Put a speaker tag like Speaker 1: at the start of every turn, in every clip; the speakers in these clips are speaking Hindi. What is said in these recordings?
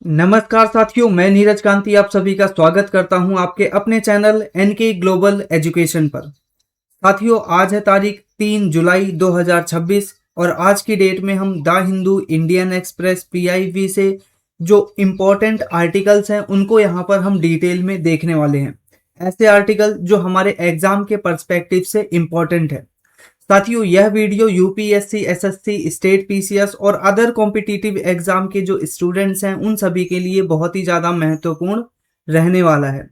Speaker 1: नमस्कार साथियों, मैं नीरज कांति आप सभी का स्वागत करता हूं आपके अपने चैनल एनके ग्लोबल एजुकेशन पर। साथियों, आज है तारीख 3 जुलाई 2026 और आज की डेट में हम the Hindu, Indian express, PIB से जो इम्पोर्टेंट आर्टिकल्स हैं उनको यहाँ पर हम डिटेल में देखने वाले हैं। ऐसे आर्टिकल जो हमारे एग्जाम के पर्सपेक्टिव से इम्पोर्टेंट है। साथियों, यह video UPSC, SSC, state PCS और अदर कॉम्पिटिटिव एग्जाम के जो स्टूडेंट्स हैं उन सभी के लिए बहुत ही ज़्यादा महत्वपूर्ण रहने वाला है।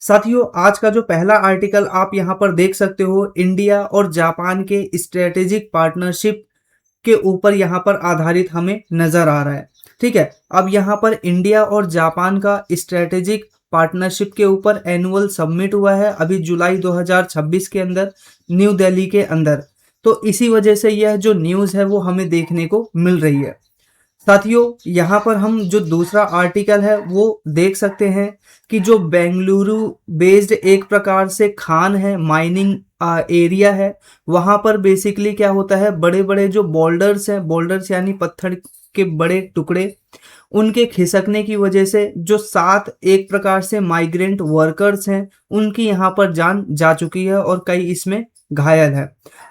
Speaker 1: साथियों, आज का जो पहला आर्टिकल आप यहाँ पर देख सकते हो, इंडिया और जापान के स्ट्रेटेजिक पार्टनरशिप के ऊपर यहाँ पर आधारित हमें नज़र आ रहा है। ठीक है, अब यहाँ पर इंडिया और जापान का स्ट्रेटेजिक पार्टनरशिप के ऊपर एनुअल सबमिट हुआ है अभी जुलाई 2026 के अंदर, न्यू दिल्ली के अंदर। तो इसी वजह से यह जो न्यूज़ है वो हमें देखने को मिल रही है। साथियों, यहाँ पर हम जो दूसरा आर्टिकल है वो देख सकते हैं कि जो बेंगलुरु बेस्ड एक प्रकार से खान है, माइनिंग एरिया है, वहाँ पर बेसिकली क्या होता है, बड़े बड़े जो बोल्डर्स हैं, बोल्डर्स यानी पत्थर के बड़े टुकड़े, उनके खिसकने की वजह से जो 7 एक प्रकार से माइग्रेंट वर्कर्स हैं उनकी यहाँ पर जान जा चुकी है और कई इसमें घायल है।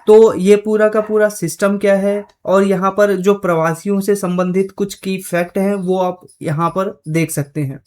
Speaker 1: तो ये पूरा का पूरा सिस्टम क्या है और यहाँ पर जो प्रवासियों से संबंधित कुछ की फैक्ट हैं वो आप यहाँ पर देख सकते हैं।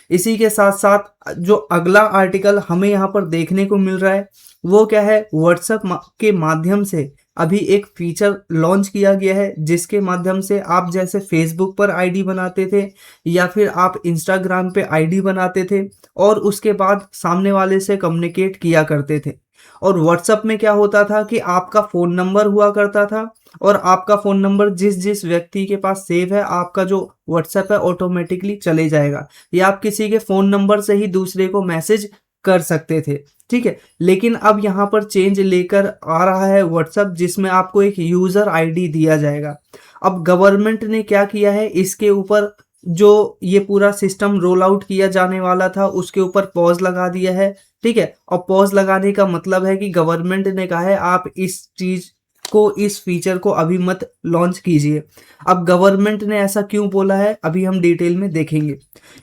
Speaker 1: इसी के साथ साथ जो अगला आर्टिकल हमें यहाँ पर देखने को मिल रहा है वो क्या है, व्हाट्सएप के माध्यम से अभी एक फीचर लॉन्च किया गया है जिसके माध्यम से आप जैसे फेसबुक पर आईडी बनाते थे या फिर आप इंस्टाग्राम पे आईडी बनाते थे और उसके बाद सामने वाले से कम्युनिकेट किया करते थे। और व्हाट्सएप में क्या होता था कि आपका फ़ोन नंबर हुआ करता था और आपका फ़ोन नंबर जिस जिस व्यक्ति के पास सेव है आपका जो व्हाट्सएप है ऑटोमेटिकली चले जाएगा या आप किसी के फ़ोन नंबर से ही दूसरे को मैसेज कर सकते थे। ठीक है, लेकिन अब यहाँ पर चेंज लेकर आ रहा है व्हाट्सएप जिसमें आपको एक यूज़र आईडी दिया जाएगा। अब गवर्नमेंट ने क्या किया है, इसके ऊपर जो ये पूरा सिस्टम रोल आउट किया जाने वाला था उसके ऊपर पॉज लगा दिया है। ठीक है, और पॉज लगाने का मतलब है कि गवर्नमेंट ने कहा है आप इस चीज को, इस फीचर को अभी मत लॉन्च कीजिए। अब गवर्नमेंट ने ऐसा क्यों बोला है अभी हम डिटेल में देखेंगे।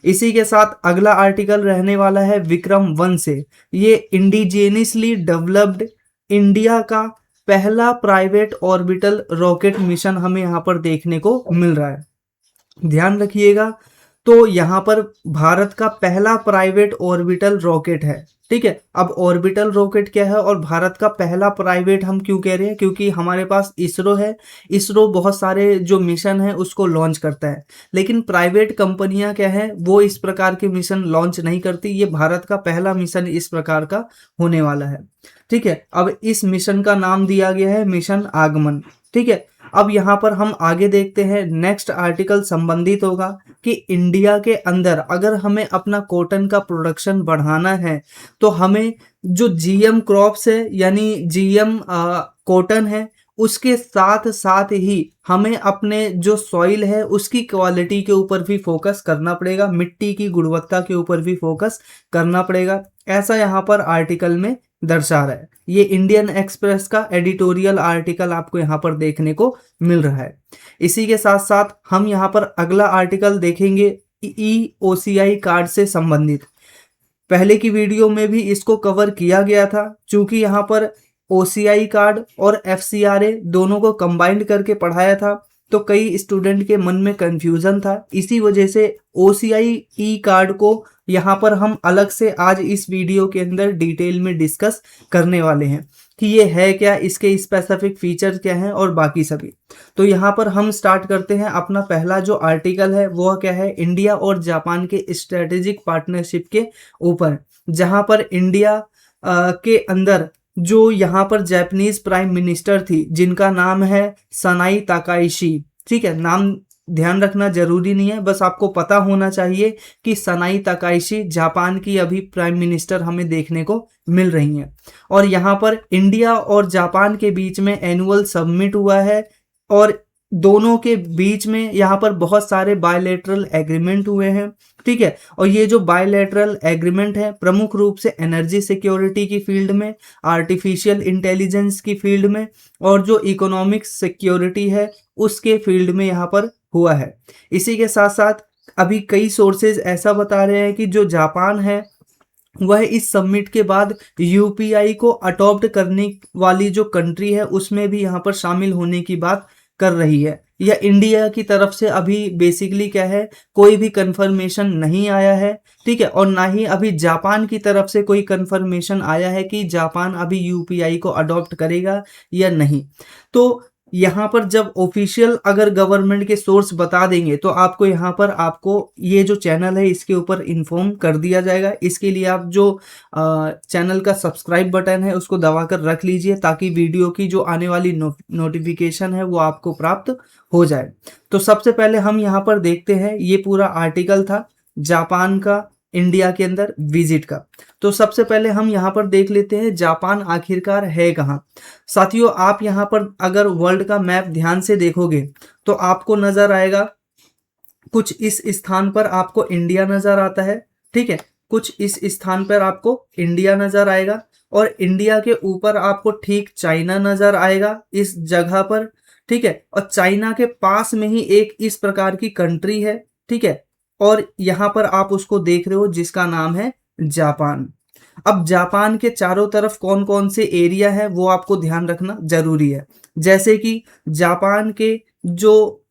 Speaker 1: इसी के साथ अगला आर्टिकल रहने वाला है विक्रम 1 से। ये इंडिजिनियसली डेवलप्ड इंडिया का पहला प्राइवेट ऑर्बिटल रॉकेट मिशन हमें यहाँ पर देखने को मिल रहा है। ध्यान रखिएगा, तो यहाँ पर भारत का पहला प्राइवेट ऑर्बिटल रॉकेट है। ठीक है, अब ऑर्बिटल रॉकेट क्या है और भारत का पहला प्राइवेट हम क्यों कह रहे हैं, क्योंकि हमारे पास इसरो है। इसरो बहुत सारे जो मिशन है उसको लॉन्च करता है, लेकिन प्राइवेट कंपनियां क्या है वो इस प्रकार के मिशन लॉन्च नहीं करती। ये भारत का पहला मिशन इस प्रकार का होने वाला है। ठीक है, अब इस मिशन का नाम दिया गया है मिशन आगमन। ठीक है, अब यहाँ पर हम आगे देखते हैं, नेक्स्ट आर्टिकल संबंधित होगा कि इंडिया के अंदर अगर हमें अपना कॉटन का प्रोडक्शन बढ़ाना है तो हमें जो जीएम क्रॉप्स है यानी जीएम कॉटन है उसके साथ साथ ही हमें अपने जो सॉइल है उसकी क्वालिटी के ऊपर भी फोकस करना पड़ेगा, मिट्टी की गुणवत्ता के ऊपर भी फोकस करना पड़ेगा। ऐसा यहाँ पर आर्टिकल में दर्शा रहा है। ये इंडियन एक्सप्रेस का एडिटोरियल आर्टिकल आपको यहाँ पर देखने को मिल रहा है। इसी के साथ साथ हम यहाँ पर अगला आर्टिकल देखेंगे EOCI कार्ड से संबंधित। पहले की वीडियो में भी इसको कवर किया गया था, चूंकि यहाँ पर OCI कार्ड और FCRA दोनों को कंबाइंड करके पढ़ाया था तो कई स्टूडेंट के मन में कंफ्यूजन था। इसी वजह से OCI कार्ड को यहाँ पर हम अलग से आज इस वीडियो के अंदर डिटेल में डिस्कस करने वाले हैं कि ये है क्या, इसके स्पेसिफिक फीचर्स क्या हैं और बाकी सभी। तो यहाँ पर हम स्टार्ट करते हैं। अपना पहला जो आर्टिकल है वो क्या है, इंडिया और जापान के स्ट्रेटेजिक पार्टनरशिप के ऊपर, जहाँ पर इंडिया के अंदर जो यहाँ पर जापानीज प्राइम मिनिस्टर थी जिनका नाम है सनाई ताकाइशी। ठीक है, नाम ध्यान रखना जरूरी नहीं है, बस आपको पता होना चाहिए कि सनाई ताकाइशी जापान की अभी प्राइम मिनिस्टर हमें देखने को मिल रही हैं। और यहाँ पर इंडिया और जापान के बीच में एनुअल सबमिट हुआ है और दोनों के बीच में यहाँ पर बहुत सारे बायलैटरल एग्रीमेंट हुए हैं। ठीक है, और ये जो बायलैटरल एग्रीमेंट है प्रमुख रूप से एनर्जी सिक्योरिटी की फील्ड में, आर्टिफिशियल इंटेलिजेंस की फील्ड में और जो इकोनॉमिक सिक्योरिटी है उसके फील्ड में यहाँ पर हुआ है। इसी के साथ साथ अभी कई सोर्सेज ऐसा बता रहे हैं कि जो जापान है वह इस समिट के बाद यूपीआई को अडॉप्ट करने वाली जो कंट्री है उसमें भी यहाँ पर शामिल होने की बात कर रही है। या इंडिया की तरफ से अभी बेसिकली क्या है, कोई भी कंफर्मेशन नहीं आया है, ठीक है, और ना ही अभी जापान की तरफ से कोई कंफर्मेशन आया है कि जापान अभी यूपीआई को अडॉप्ट करेगा या नहीं। तो यहाँ पर जब ऑफिशियल अगर गवर्नमेंट के सोर्स बता देंगे तो आपको यहाँ पर आपको ये जो चैनल है इसके ऊपर इन्फॉर्म कर दिया जाएगा। इसके लिए आप जो चैनल का सब्सक्राइब बटन है उसको दबाकर रख लीजिए ताकि वीडियो की जो आने वाली नोटिफिकेशन है वो आपको प्राप्त हो जाए। तो सबसे पहले हम यहाँ पर देखते हैं, ये पूरा आर्टिकल था जापान का इंडिया के अंदर विजिट का। तो सबसे पहले हम यहाँ पर देख लेते हैं जापान आखिरकार है कहाँ। साथियों, आप यहाँ पर अगर वर्ल्ड का मैप ध्यान से देखोगे तो आपको नजर आएगा, कुछ इस स्थान पर आपको इंडिया नजर आता है, ठीक है, कुछ इस स्थान पर आपको इंडिया नजर आएगा और इंडिया के ऊपर आपको ठीक चाइना नजर आएगा इस जगह पर, ठीक है, और चाइना के पास में ही एक इस प्रकार की कंट्री है, ठीक है, और यहाँ पर आप उसको देख रहे हो जिसका नाम है जापान। अब जापान के चारों तरफ कौन कौन से एरिया है वो आपको ध्यान रखना जरूरी है। जैसे कि जापान के जो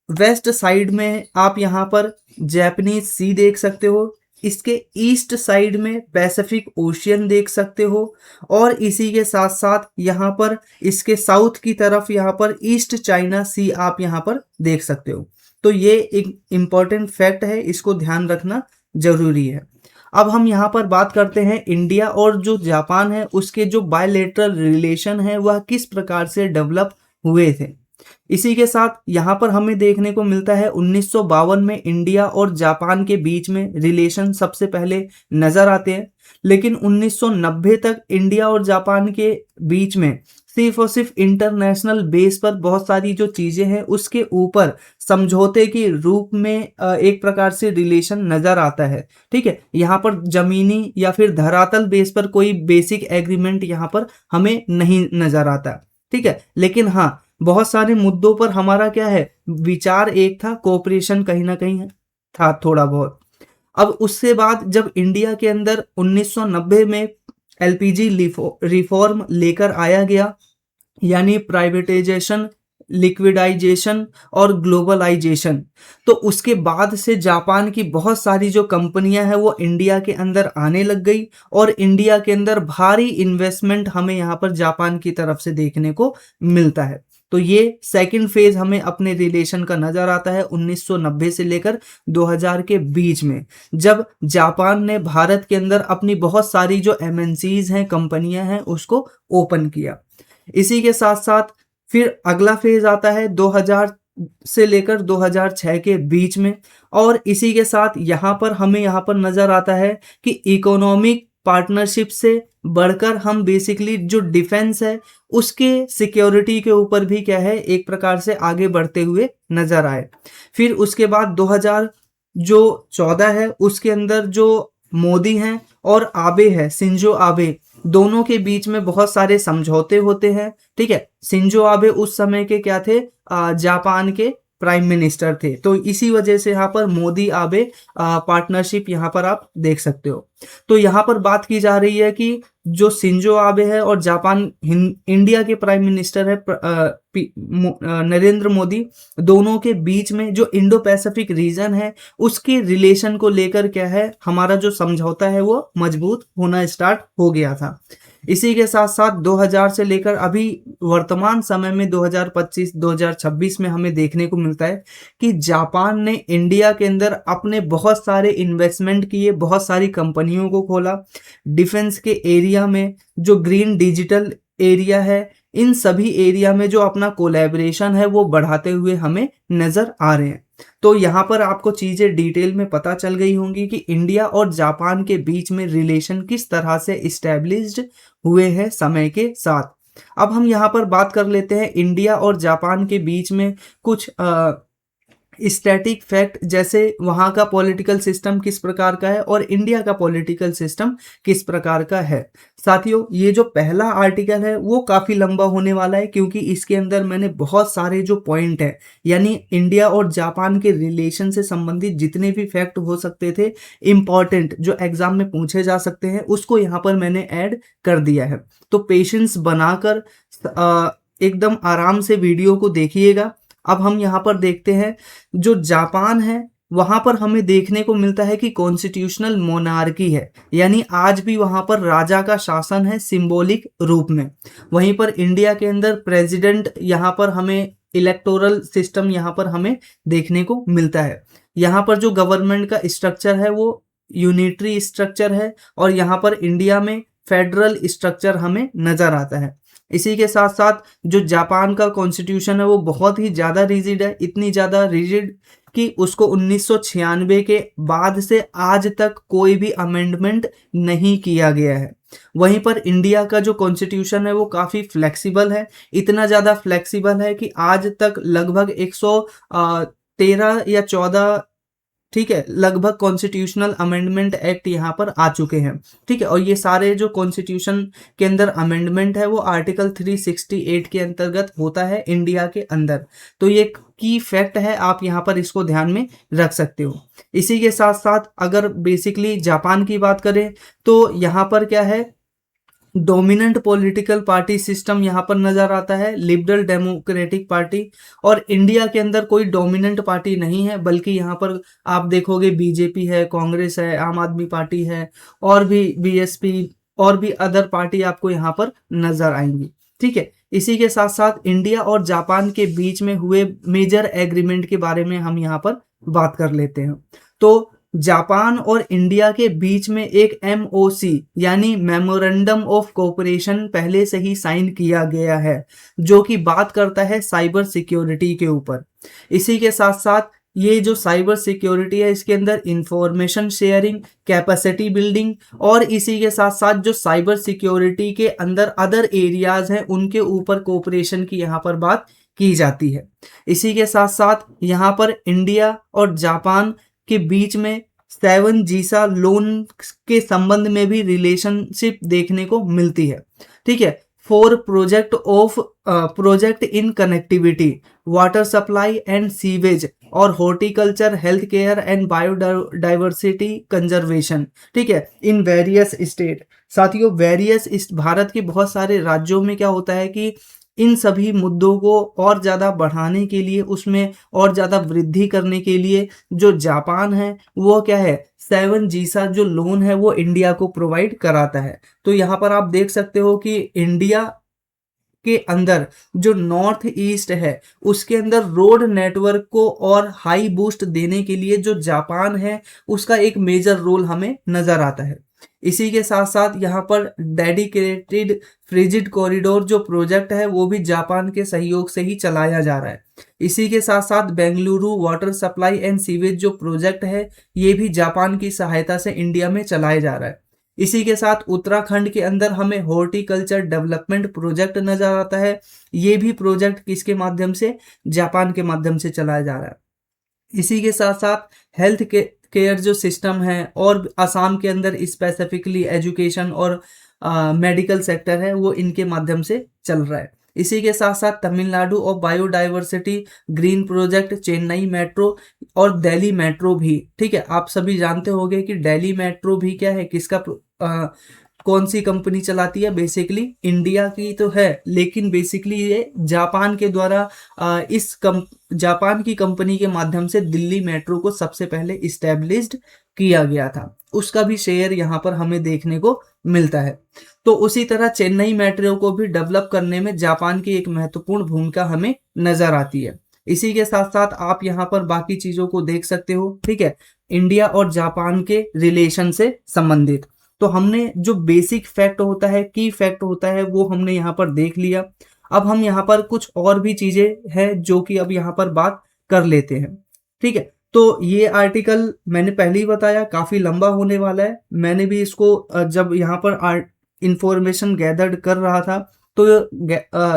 Speaker 1: वेस्ट साइड में आप यहाँ पर जापानीज सी देख सकते हो, इसके ईस्ट साइड में पैसिफिक ओशियन देख सकते हो, और इसी के साथ साथ यहाँ पर इसके साउथ की तरफ यहाँ पर ईस्ट चाइना सी आप यहाँ पर देख सकते हो। तो ये एक इम्पॉर्टेंट फैक्ट है, इसको ध्यान रखना जरूरी है। अब हम यहाँ पर बात करते हैं इंडिया और जो जापान है उसके जो बायलैटरल रिलेशन है वह किस प्रकार से डेवलप हुए थे। इसी के साथ यहाँ पर हमें देखने को मिलता है 1952 में इंडिया और जापान के बीच में रिलेशन सबसे पहले नजर आते हैं, लेकिन 1990 तक इंडिया और जापान के बीच में सिर्फ और सिर्फ इंटरनेशनल बेस पर बहुत सारी जो चीजें हैं उसके ऊपर समझौते के रूप में एक प्रकार से रिलेशन नजर आता है, ठीक है। यहाँ पर जमीनी या फिर धरातल बेस पर कोई बेसिक एग्रीमेंट यहाँ पर हमें नहीं नजर आता, ठीक है, लेकिन हाँ बहुत सारे मुद्दों पर हमारा क्या है, विचार एक था, कोऑपरेशन कहीं ना कहीं था थोड़ा बहुत। अब उसके बाद जब इंडिया के अंदर 1990 में एलपीजी रिफॉर्म लेकर आया गया, यानी प्राइवेटाइजेशन, लिक्विडाइजेशन और ग्लोबलाइजेशन, तो उसके बाद से जापान की बहुत सारी जो कंपनियां हैं वो इंडिया के अंदर आने लग गई और इंडिया के अंदर भारी इन्वेस्टमेंट हमें यहाँ पर जापान की तरफ से देखने को मिलता है। तो ये सेकंड फेज हमें अपने रिलेशन का नजर आता है 1990 से लेकर 2000 के बीच में, जब जापान ने भारत के अंदर अपनी बहुत सारी जो एमएनसीज हैं, कंपनियां हैं, उसको ओपन किया। इसी के साथ साथ फिर अगला फेज आता है 2000 से लेकर 2006 के बीच में, और इसी के साथ यहाँ पर हमें यहाँ पर नजर आता है कि इकोनॉमिक पार्टनरशिप से बढ़कर हम बेसिकली जो डिफेंस है उसके सिक्योरिटी के ऊपर भी क्या है एक प्रकार से आगे बढ़ते हुए नजर आए। फिर उसके बाद 2014 है उसके अंदर जो मोदी हैं और आबे है, शिंजो आबे, दोनों के बीच में बहुत सारे समझौते होते हैं, ठीक है। शिंजो आबे उस समय के क्या थे, जापान के प्राइम मिनिस्टर थे, तो इसी वजह से यहाँ पर मोदी आबे पार्टनरशिप यहाँ पर आप देख सकते हो। तो यहाँ पर बात की जा रही है कि जो शिंजो आबे है और जापान इंडिया के प्राइम मिनिस्टर है नरेंद्र मोदी, दोनों के बीच में जो इंडो पैसिफिक रीजन है उसके रिलेशन को लेकर क्या है, हमारा जो समझौता है वो मजबूत होना स्टार्ट हो गया था। इसी के साथ साथ 2000 से लेकर अभी वर्तमान समय में 2025-2026 में हमें देखने को मिलता है कि जापान ने इंडिया के अंदर अपने बहुत सारे इन्वेस्टमेंट किए, बहुत सारी कंपनियों को खोला, डिफेंस के एरिया में, जो ग्रीन डिजिटल एरिया है, इन सभी एरिया में जो अपना कोलैबोरेशन है वो बढ़ाते हुए हमें नजर आ रहे हैं। तो यहाँ पर आपको चीजें डिटेल में पता चल गई होंगी कि इंडिया और जापान के बीच में रिलेशन किस तरह से इस्टेब्लिश्ड हुए हैं समय के साथ। अब हम यहाँ पर बात कर लेते हैं इंडिया और जापान के बीच में कुछ स्टैटिक फैक्ट, जैसे वहाँ का पॉलिटिकल सिस्टम किस प्रकार का है और इंडिया का पॉलिटिकल सिस्टम किस प्रकार का है। साथियों, ये जो पहला आर्टिकल है वो काफ़ी लंबा होने वाला है, क्योंकि इसके अंदर मैंने बहुत सारे जो पॉइंट है, यानी इंडिया और जापान के रिलेशन से संबंधित जितने भी फैक्ट हो सकते थे इम्पॉर्टेंट, जो एग्जाम में पूछे जा सकते हैं, उसको यहाँ पर मैंने ऐड कर दिया है। तो पेशेंस बनाकर एकदम आराम से वीडियो को देखिएगा। अब हम यहाँ पर देखते हैं, जो जापान है वहां पर हमें देखने को मिलता है कि कॉन्स्टिट्यूशनल मोनार्की है, यानी आज भी वहां पर राजा का शासन है सिंबॉलिक रूप में। वहीं पर इंडिया के अंदर प्रेसिडेंट, यहाँ पर हमें इलेक्टोरल सिस्टम यहाँ पर हमें देखने को मिलता है। यहाँ पर जो गवर्नमेंट का स्ट्रक्चर है वो यूनिटरी स्ट्रक्चर है, और यहाँ पर इंडिया में फेडरल स्ट्रक्चर हमें नजर आता है। इसी के साथ साथ जो जापान का कॉन्स्टिट्यूशन है वो बहुत ही ज़्यादा रिजिड है, इतनी ज़्यादा रिजिड कि उसको 1996 के बाद से आज तक कोई भी अमेंडमेंट नहीं किया गया है। वहीं पर इंडिया का जो कॉन्स्टिट्यूशन है वो काफ़ी फ्लेक्सिबल है, इतना ज़्यादा फ्लेक्सिबल है कि आज तक लगभग 113 या 14, ठीक है, लगभग कॉन्स्टिट्यूशनल अमेंडमेंट एक्ट यहाँ पर आ चुके हैं। ठीक है, और ये सारे जो कॉन्स्टिट्यूशन के अंदर अमेंडमेंट है वो आर्टिकल 368 के अंतर्गत होता है इंडिया के अंदर। तो ये की फैक्ट है, आप यहाँ पर इसको ध्यान में रख सकते हो। इसी के साथ साथ अगर बेसिकली जापान की बात करें तो यहाँ पर क्या है, डोमिनेंट पॉलिटिकल पार्टी सिस्टम यहाँ पर नजर आता है, लिबरल डेमोक्रेटिक पार्टी। और इंडिया के अंदर कोई डोमिनेंट पार्टी नहीं है, बल्कि यहाँ पर आप देखोगे बीजेपी है, कांग्रेस है, आम आदमी पार्टी है, और भी बीएसपी और भी अदर पार्टी आपको यहाँ पर नजर आएंगी। ठीक है, इसी के साथ साथ इंडिया और जापान के बीच में हुए मेजर एग्रीमेंट के बारे में हम यहाँ पर बात कर लेते हैं। तो जापान और इंडिया के बीच में एक MOC यानी मेमोरेंडम ऑफ कोऑपरेशन पहले से ही साइन किया गया है, जो कि बात करता है साइबर सिक्योरिटी के ऊपर। इसी के साथ साथ ये जो साइबर सिक्योरिटी है इसके अंदर इंफॉर्मेशन शेयरिंग, कैपेसिटी बिल्डिंग, और इसी के साथ साथ जो साइबर सिक्योरिटी के अंदर अदर एरियाज हैं उनके ऊपर कोऑपरेशन की यहाँ पर बात की जाती है। इसी के साथ साथ यहाँ पर इंडिया और जापान के बीच में 7 जीसा लोन के संबंध में भी रिलेशनशिप देखने को मिलती है। ठीक है, for project in connectivity, water supply and sewage, और horticulture, health care and biodiversity conservation. ठीक है, इन वेरियस स्टेट। साथियों, वेरियस भारत के बहुत सारे राज्यों में क्या होता है कि इन सभी मुद्दों को और ज़्यादा बढ़ाने के लिए, उसमें और ज़्यादा वृद्धि करने के लिए जो जापान है वो क्या है, 7 जीसा जो लोन है वो इंडिया को प्रोवाइड कराता है। तो यहाँ पर आप देख सकते हो कि इंडिया के अंदर जो नॉर्थ ईस्ट है उसके अंदर रोड नेटवर्क को और हाई बूस्ट देने के लिए जो जापान है उसका एक मेजर रोल हमें नजर आता है। इसी के साथ साथ यहाँ पर डेडिकेटेड फ्रिजिड कॉरिडोर जो प्रोजेक्ट है वो भी जापान के सहयोग से ही चलाया जा रहा है। इसी के साथ साथ Bengaluru water supply and sewage जो प्रोजेक्ट है ये भी जापान की सहायता से इंडिया में चलाया जा रहा है। इसी के साथ उत्तराखंड के अंदर हमें हॉर्टिकल्चर डेवलपमेंट प्रोजेक्ट नजर आता है, ये भी प्रोजेक्ट किसके माध्यम से, जापान के माध्यम से चलाया जा रहा है। इसी के साथ साथ हेल्थ केयर जो सिस्टम है, और असम के अंदर स्पेसिफिकली एजुकेशन और मेडिकल सेक्टर है वो इनके माध्यम से चल रहा है। इसी के साथ साथ तमिलनाडु और biodiversity green project, Chennai metro और दिल्ली मेट्रो भी। ठीक है, आप सभी जानते होंगे कि दिल्ली मेट्रो भी क्या है, किसका कौन सी कंपनी चलाती है, बेसिकली इंडिया की तो है, लेकिन बेसिकली ये जापान के द्वारा जापान की कंपनी के माध्यम से दिल्ली मेट्रो को सबसे पहले इस्टेब्लिश्ड किया गया था, उसका भी शेयर यहाँ पर हमें देखने को मिलता है। तो उसी तरह चेन्नई मेट्रो को भी डेवलप करने में जापान की एक महत्वपूर्ण भूमिका हमें नजर आती है। इसी के साथ साथ आप यहाँ पर बाकी चीजों को देख सकते हो। ठीक है, इंडिया और जापान के रिलेशन से संबंधित तो हमने जो बेसिक फैक्ट होता है, की फैक्ट होता है, वो हमने यहाँ पर देख लिया। अब हम यहाँ पर कुछ और भी चीजें हैं जो कि अब यहाँ पर बात कर लेते हैं। ठीक है, तो ये आर्टिकल मैंने पहले ही बताया काफी लंबा होने वाला है। मैंने भी इसको जब यहाँ पर इंफॉर्मेशन गैदर्ड कर रहा था तो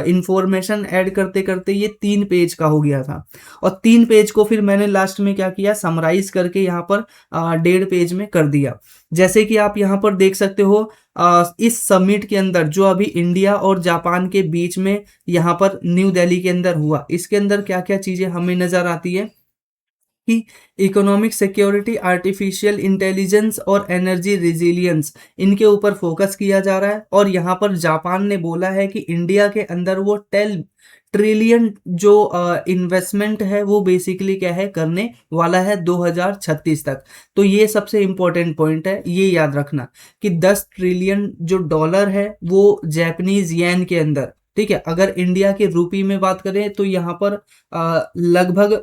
Speaker 1: इंफॉर्मेशन ऐड करते करते ये 3 पेज का हो गया था, और 3 पेज को फिर मैंने लास्ट में क्या किया, समराइज करके यहाँ पर 1.5 पेज में कर दिया। जैसे कि आप यहाँ पर देख सकते हो, इस समिट के अंदर जो अभी इंडिया और जापान के बीच में यहाँ पर न्यू दिल्ली के अंदर हुआ, इसके अंदर क्या क्या चीजें हमें नजर आती है कि इकोनॉमिक सिक्योरिटी, आर्टिफिशियल इंटेलिजेंस और एनर्जी रिजिलियंस, इनके ऊपर फोकस किया जा रहा है। और यहाँ पर जापान ने बोला है कि इंडिया के अंदर वो 10 ट्रिलियन जो इन्वेस्टमेंट है वो बेसिकली क्या है, करने वाला है 2036 तक। तो ये सबसे इम्पोर्टेंट पॉइंट है, ये याद रखना कि 10 ट्रिलियन जो डॉलर है वो जैपनीज येन के अंदर, ठीक है। अगर इंडिया के रुपी में बात करें तो यहाँ पर लगभग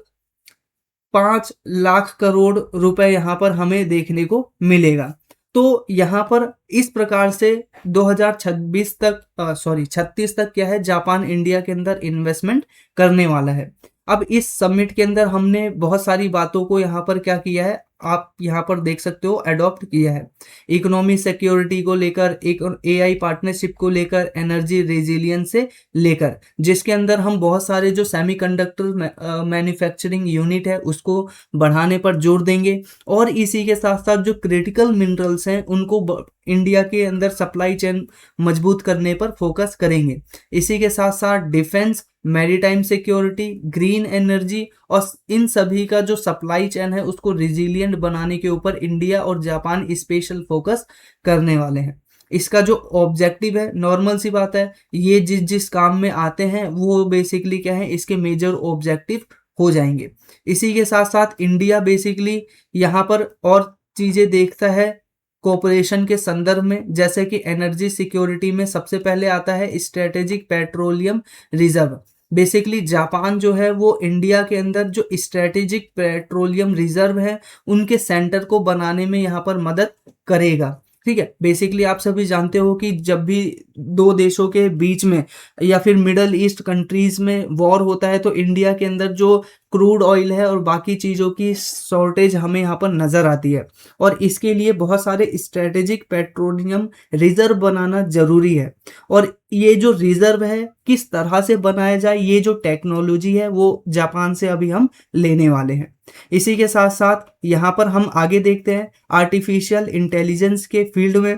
Speaker 1: 5 लाख करोड़ रुपए यहाँ पर हमें देखने को मिलेगा। तो यहाँ पर इस प्रकार से 2026 तक 36 तक क्या है, जापान इंडिया के अंदर इन्वेस्टमेंट करने वाला है। अब इस समिट के अंदर हमने बहुत सारी बातों को यहाँ पर क्या किया है, आप यहाँ पर देख सकते हो, अडॉप्ट किया है। इकोनॉमी सिक्योरिटी को लेकर, एक एआई पार्टनरशिप को लेकर, एनर्जी रेजिलियंस से लेकर, जिसके अंदर हम बहुत सारे जो सेमीकंडक्टर मैन्युफैक्चरिंग यूनिट है उसको बढ़ाने पर जोर देंगे, और इसी के साथ साथ जो क्रिटिकल मिनरल्स हैं उनको इंडिया के अंदर सप्लाई चेन मजबूत करने पर फोकस करेंगे। इसी के साथ साथ defence, maritime security, green energy और इन सभी का जो सप्लाई चेन है उसको रिजिलियंट बनाने के ऊपर इंडिया और जापान स्पेशल फोकस करने वाले हैं। इसका जो ऑब्जेक्टिव है, नॉर्मल सी बात है, ये जिस जिस काम में आते हैं वो बेसिकली क्या है, इसके मेजर ऑब्जेक्टिव हो जाएंगे। इसी के साथ साथ इंडिया बेसिकली यहाँ पर और चीजें देखता है कोऑपरेशन के संदर्भ में, जैसे कि एनर्जी सिक्योरिटी में सबसे पहले आता है strategic petroleum reserve. Basically Japan जो है वो इंडिया के अंदर जो स्ट्रेटेजिक पेट्रोलियम रिजर्व है उनके सेंटर को बनाने में यहाँ पर मदद करेगा, ठीक है। बेसिकली आप सभी जानते हो कि जब भी दो देशों के बीच में या फिर मिडल ईस्ट कंट्रीज में वॉर होता है तो इंडिया के अंदर जो क्रूड ऑयल है और बाकी चीज़ों की शॉर्टेज हमें यहाँ पर नज़र आती है, और इसके लिए बहुत सारे स्ट्रेटेजिक पेट्रोलियम रिजर्व बनाना जरूरी है। और ये जो रिजर्व है किस तरह से बनाया जाए, ये जो टेक्नोलॉजी है वो जापान से अभी हम लेने वाले हैं। इसी के साथ साथ यहाँ पर हम आगे देखते हैं आर्टिफिशियल इंटेलिजेंस के फील्ड में।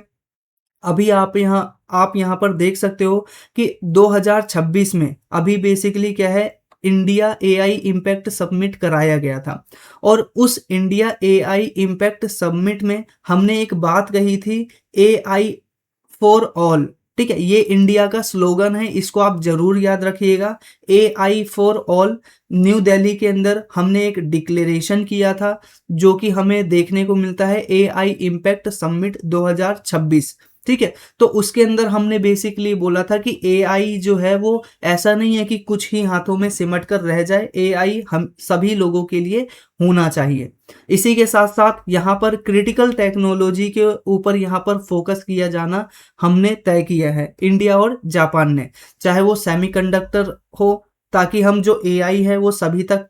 Speaker 1: अभी आप यहाँ पर देख सकते हो कि 2026 में अभी बेसिकली क्या है, इंडिया एआई इम्पैक्ट सबमिट कराया गया था, और उस इंडिया एआई इम्पैक्ट सबमिट में हमने एक बात कही थी, एआई फॉर ऑल, ठीक है। ये इंडिया का स्लोगन है, इसको आप जरूर याद रखिएगा, AI for all. New Delhi के अंदर हमने एक डिक्लेरेशन किया था जो कि हमें देखने को मिलता है एआई इम्पैक्ट समिट 2026, ठीक है। तो उसके अंदर हमने बेसिकली बोला था कि एआई जो है वो ऐसा नहीं है कि कुछ ही हाथों में सिमट कर रह जाए, एआई हम सभी लोगों के लिए होना चाहिए। इसी के साथ साथ यहाँ पर क्रिटिकल टेक्नोलॉजी के ऊपर यहाँ पर फोकस किया जाना हमने तय किया है, इंडिया और जापान ने, चाहे वो सेमीकंडक्टर हो, ताकि हम जो एआई है वो सभी तक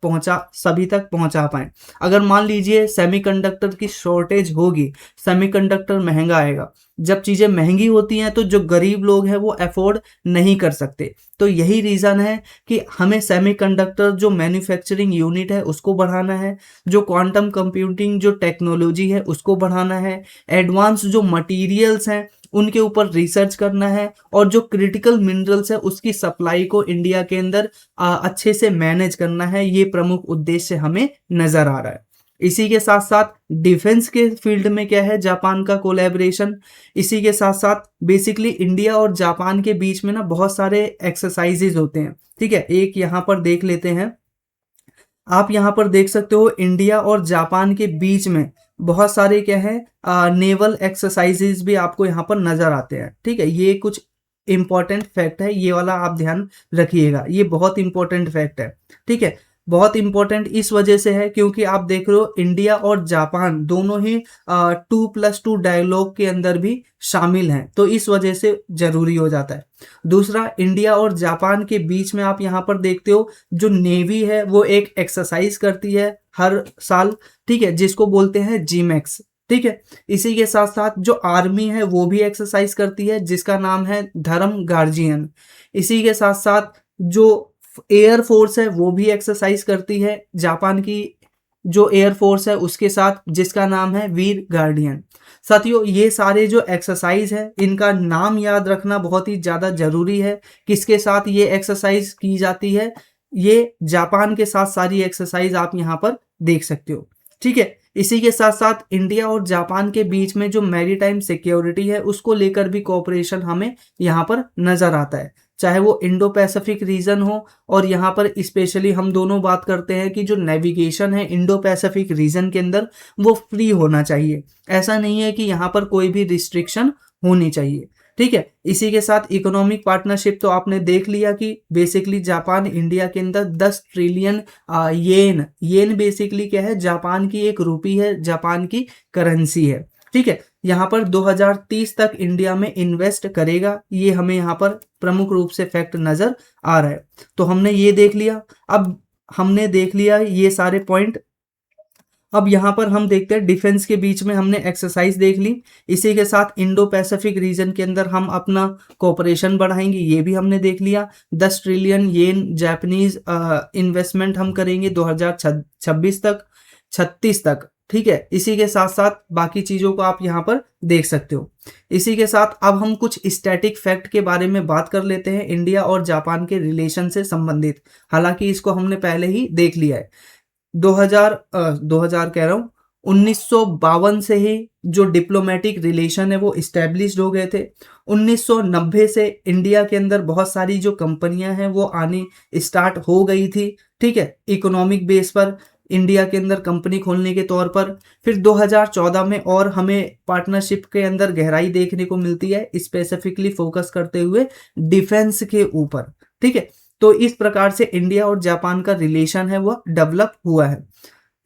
Speaker 1: पहुंचा पाएं। अगर मान लीजिए सेमीकंडक्टर की शॉर्टेज होगी, सेमीकंडक्टर महंगा आएगा, जब चीज़ें महंगी होती हैं तो जो गरीब लोग हैं वो अफोर्ड नहीं कर सकते। तो यही रीज़न है कि हमें सेमीकंडक्टर जो मैन्युफैक्चरिंग यूनिट है उसको बढ़ाना है, जो क्वांटम कंप्यूटिंग जो टेक्नोलॉजी है उसको बढ़ाना है, एडवांस जो मटेरियल्स हैं उनके ऊपर रिसर्च करना है, और जो क्रिटिकल मिनरल्स है उसकी सप्लाई को इंडिया के अंदर अच्छे से मैनेज करना है। ये प्रमुख उद्देश्य हमें नज़र आ रहा है। इसी के साथ साथ डिफेंस के फील्ड में क्या है, जापान का कोलैबोरेशन। इसी के साथ साथ बेसिकली इंडिया और जापान के बीच में ना बहुत सारे एक्सरसाइजेज होते हैं, ठीक है। एक यहाँ पर देख लेते हैं, आप यहाँ पर देख सकते हो इंडिया और जापान के बीच में बहुत सारे क्या है नेवल एक्सरसाइजेज भी आपको यहाँ पर नजर आते हैं, ठीक है। ये कुछ इंपॉर्टेंट फैक्ट है, ये वाला आप ध्यान रखिएगा, ये बहुत इंपॉर्टेंट फैक्ट है, ठीक है। बहुत इंपॉर्टेंट इस वजह से है क्योंकि आप देख रहे हो इंडिया और जापान दोनों ही 2+2 डायलॉग के अंदर भी शामिल हैं, तो इस वजह से जरूरी हो जाता है। दूसरा, इंडिया और जापान के बीच में आप यहाँ पर देखते हो जो नेवी है वो एक एक्सरसाइज करती है हर साल, ठीक है, जिसको बोलते हैं जीमैक्स, ठीक है। इसी के साथ साथ जो आर्मी है वो भी एक्सरसाइज करती है जिसका नाम है धर्म गार्जियन। इसी के साथ साथ जो एयर फोर्स है वो भी एक्सरसाइज करती है, जापान की जो एयर फोर्स है उसके साथ, जिसका नाम है वीर गार्डियन। साथियों, ये सारे जो एक्सरसाइज है इनका नाम याद रखना बहुत ही ज़्यादा ज़रूरी है। किसके साथ ये एक्सरसाइज की जाती है? ये जापान के साथ सारी एक्सरसाइज आप यहाँ पर देख सकते हो। ठीक है, इसी के साथ साथ इंडिया और जापान के बीच में जो मैरीटाइम सिक्योरिटी है उसको लेकर भी कोऑपरेशन हमें यहाँ पर नज़र आता है, चाहे वो इंडो पैसिफिक रीजन हो, और यहाँ पर स्पेशली हम दोनों बात करते हैं कि जो नेविगेशन है इंडो पैसिफिक रीजन के अंदर वो फ्री होना चाहिए। ऐसा नहीं है कि यहाँ पर कोई भी रिस्ट्रिक्शन होनी चाहिए। ठीक है, इसी के साथ इकोनॉमिक पार्टनरशिप तो आपने देख लिया कि बेसिकली जापान इंडिया के अंदर 10 ट्रिलियन येन बेसिकली क्या है? जापान की एक रूपी है, जापान की करेंसी है। ठीक है, यहाँ पर 2030 तक इंडिया में इन्वेस्ट करेगा, ये हमें यहाँ पर प्रमुख रूप से फैक्ट नजर आ रहा है। तो हमने ये देख लिया। अब हमने देख लिया ये सारे पॉइंट। अब यहाँ पर हम देखते हैं डिफेंस के बीच में हमने एक्सरसाइज देख ली। इसी के साथ इंडो पैसिफिक रीजन के अंदर हम अपना कोऑपरेशन बढ़ाएंगे, ये भी हमने देख लिया। 10 ट्रिलियन येन जापानीज इन्वेस्टमेंट हम करेंगे 2026 तक, 36 तक। ठीक है, इसी के साथ साथ बाकी चीज़ों को आप यहाँ पर देख सकते हो। इसी के साथ अब हम कुछ स्टैटिक फैक्ट के बारे में बात कर लेते हैं इंडिया और जापान के रिलेशन से संबंधित। हालांकि इसको हमने पहले ही देख लिया है। 2000 कह रहा हूँ, 1952 से ही जो डिप्लोमेटिक रिलेशन है वो इस्टेब्लिश्ड हो गए थे। 1990 से इंडिया के अंदर बहुत सारी जो कंपनियां हैं वो आनी स्टार्ट हो गई थी। ठीक है, इकोनॉमिक बेस पर इंडिया के अंदर कंपनी खोलने के तौर पर। फिर 2014 में और हमें पार्टनरशिप के अंदर गहराई देखने को मिलती है, स्पेसिफिकली फोकस करते हुए डिफेंस के ऊपर। ठीक है, तो इस प्रकार से इंडिया और जापान का रिलेशन है वो डेवलप हुआ है।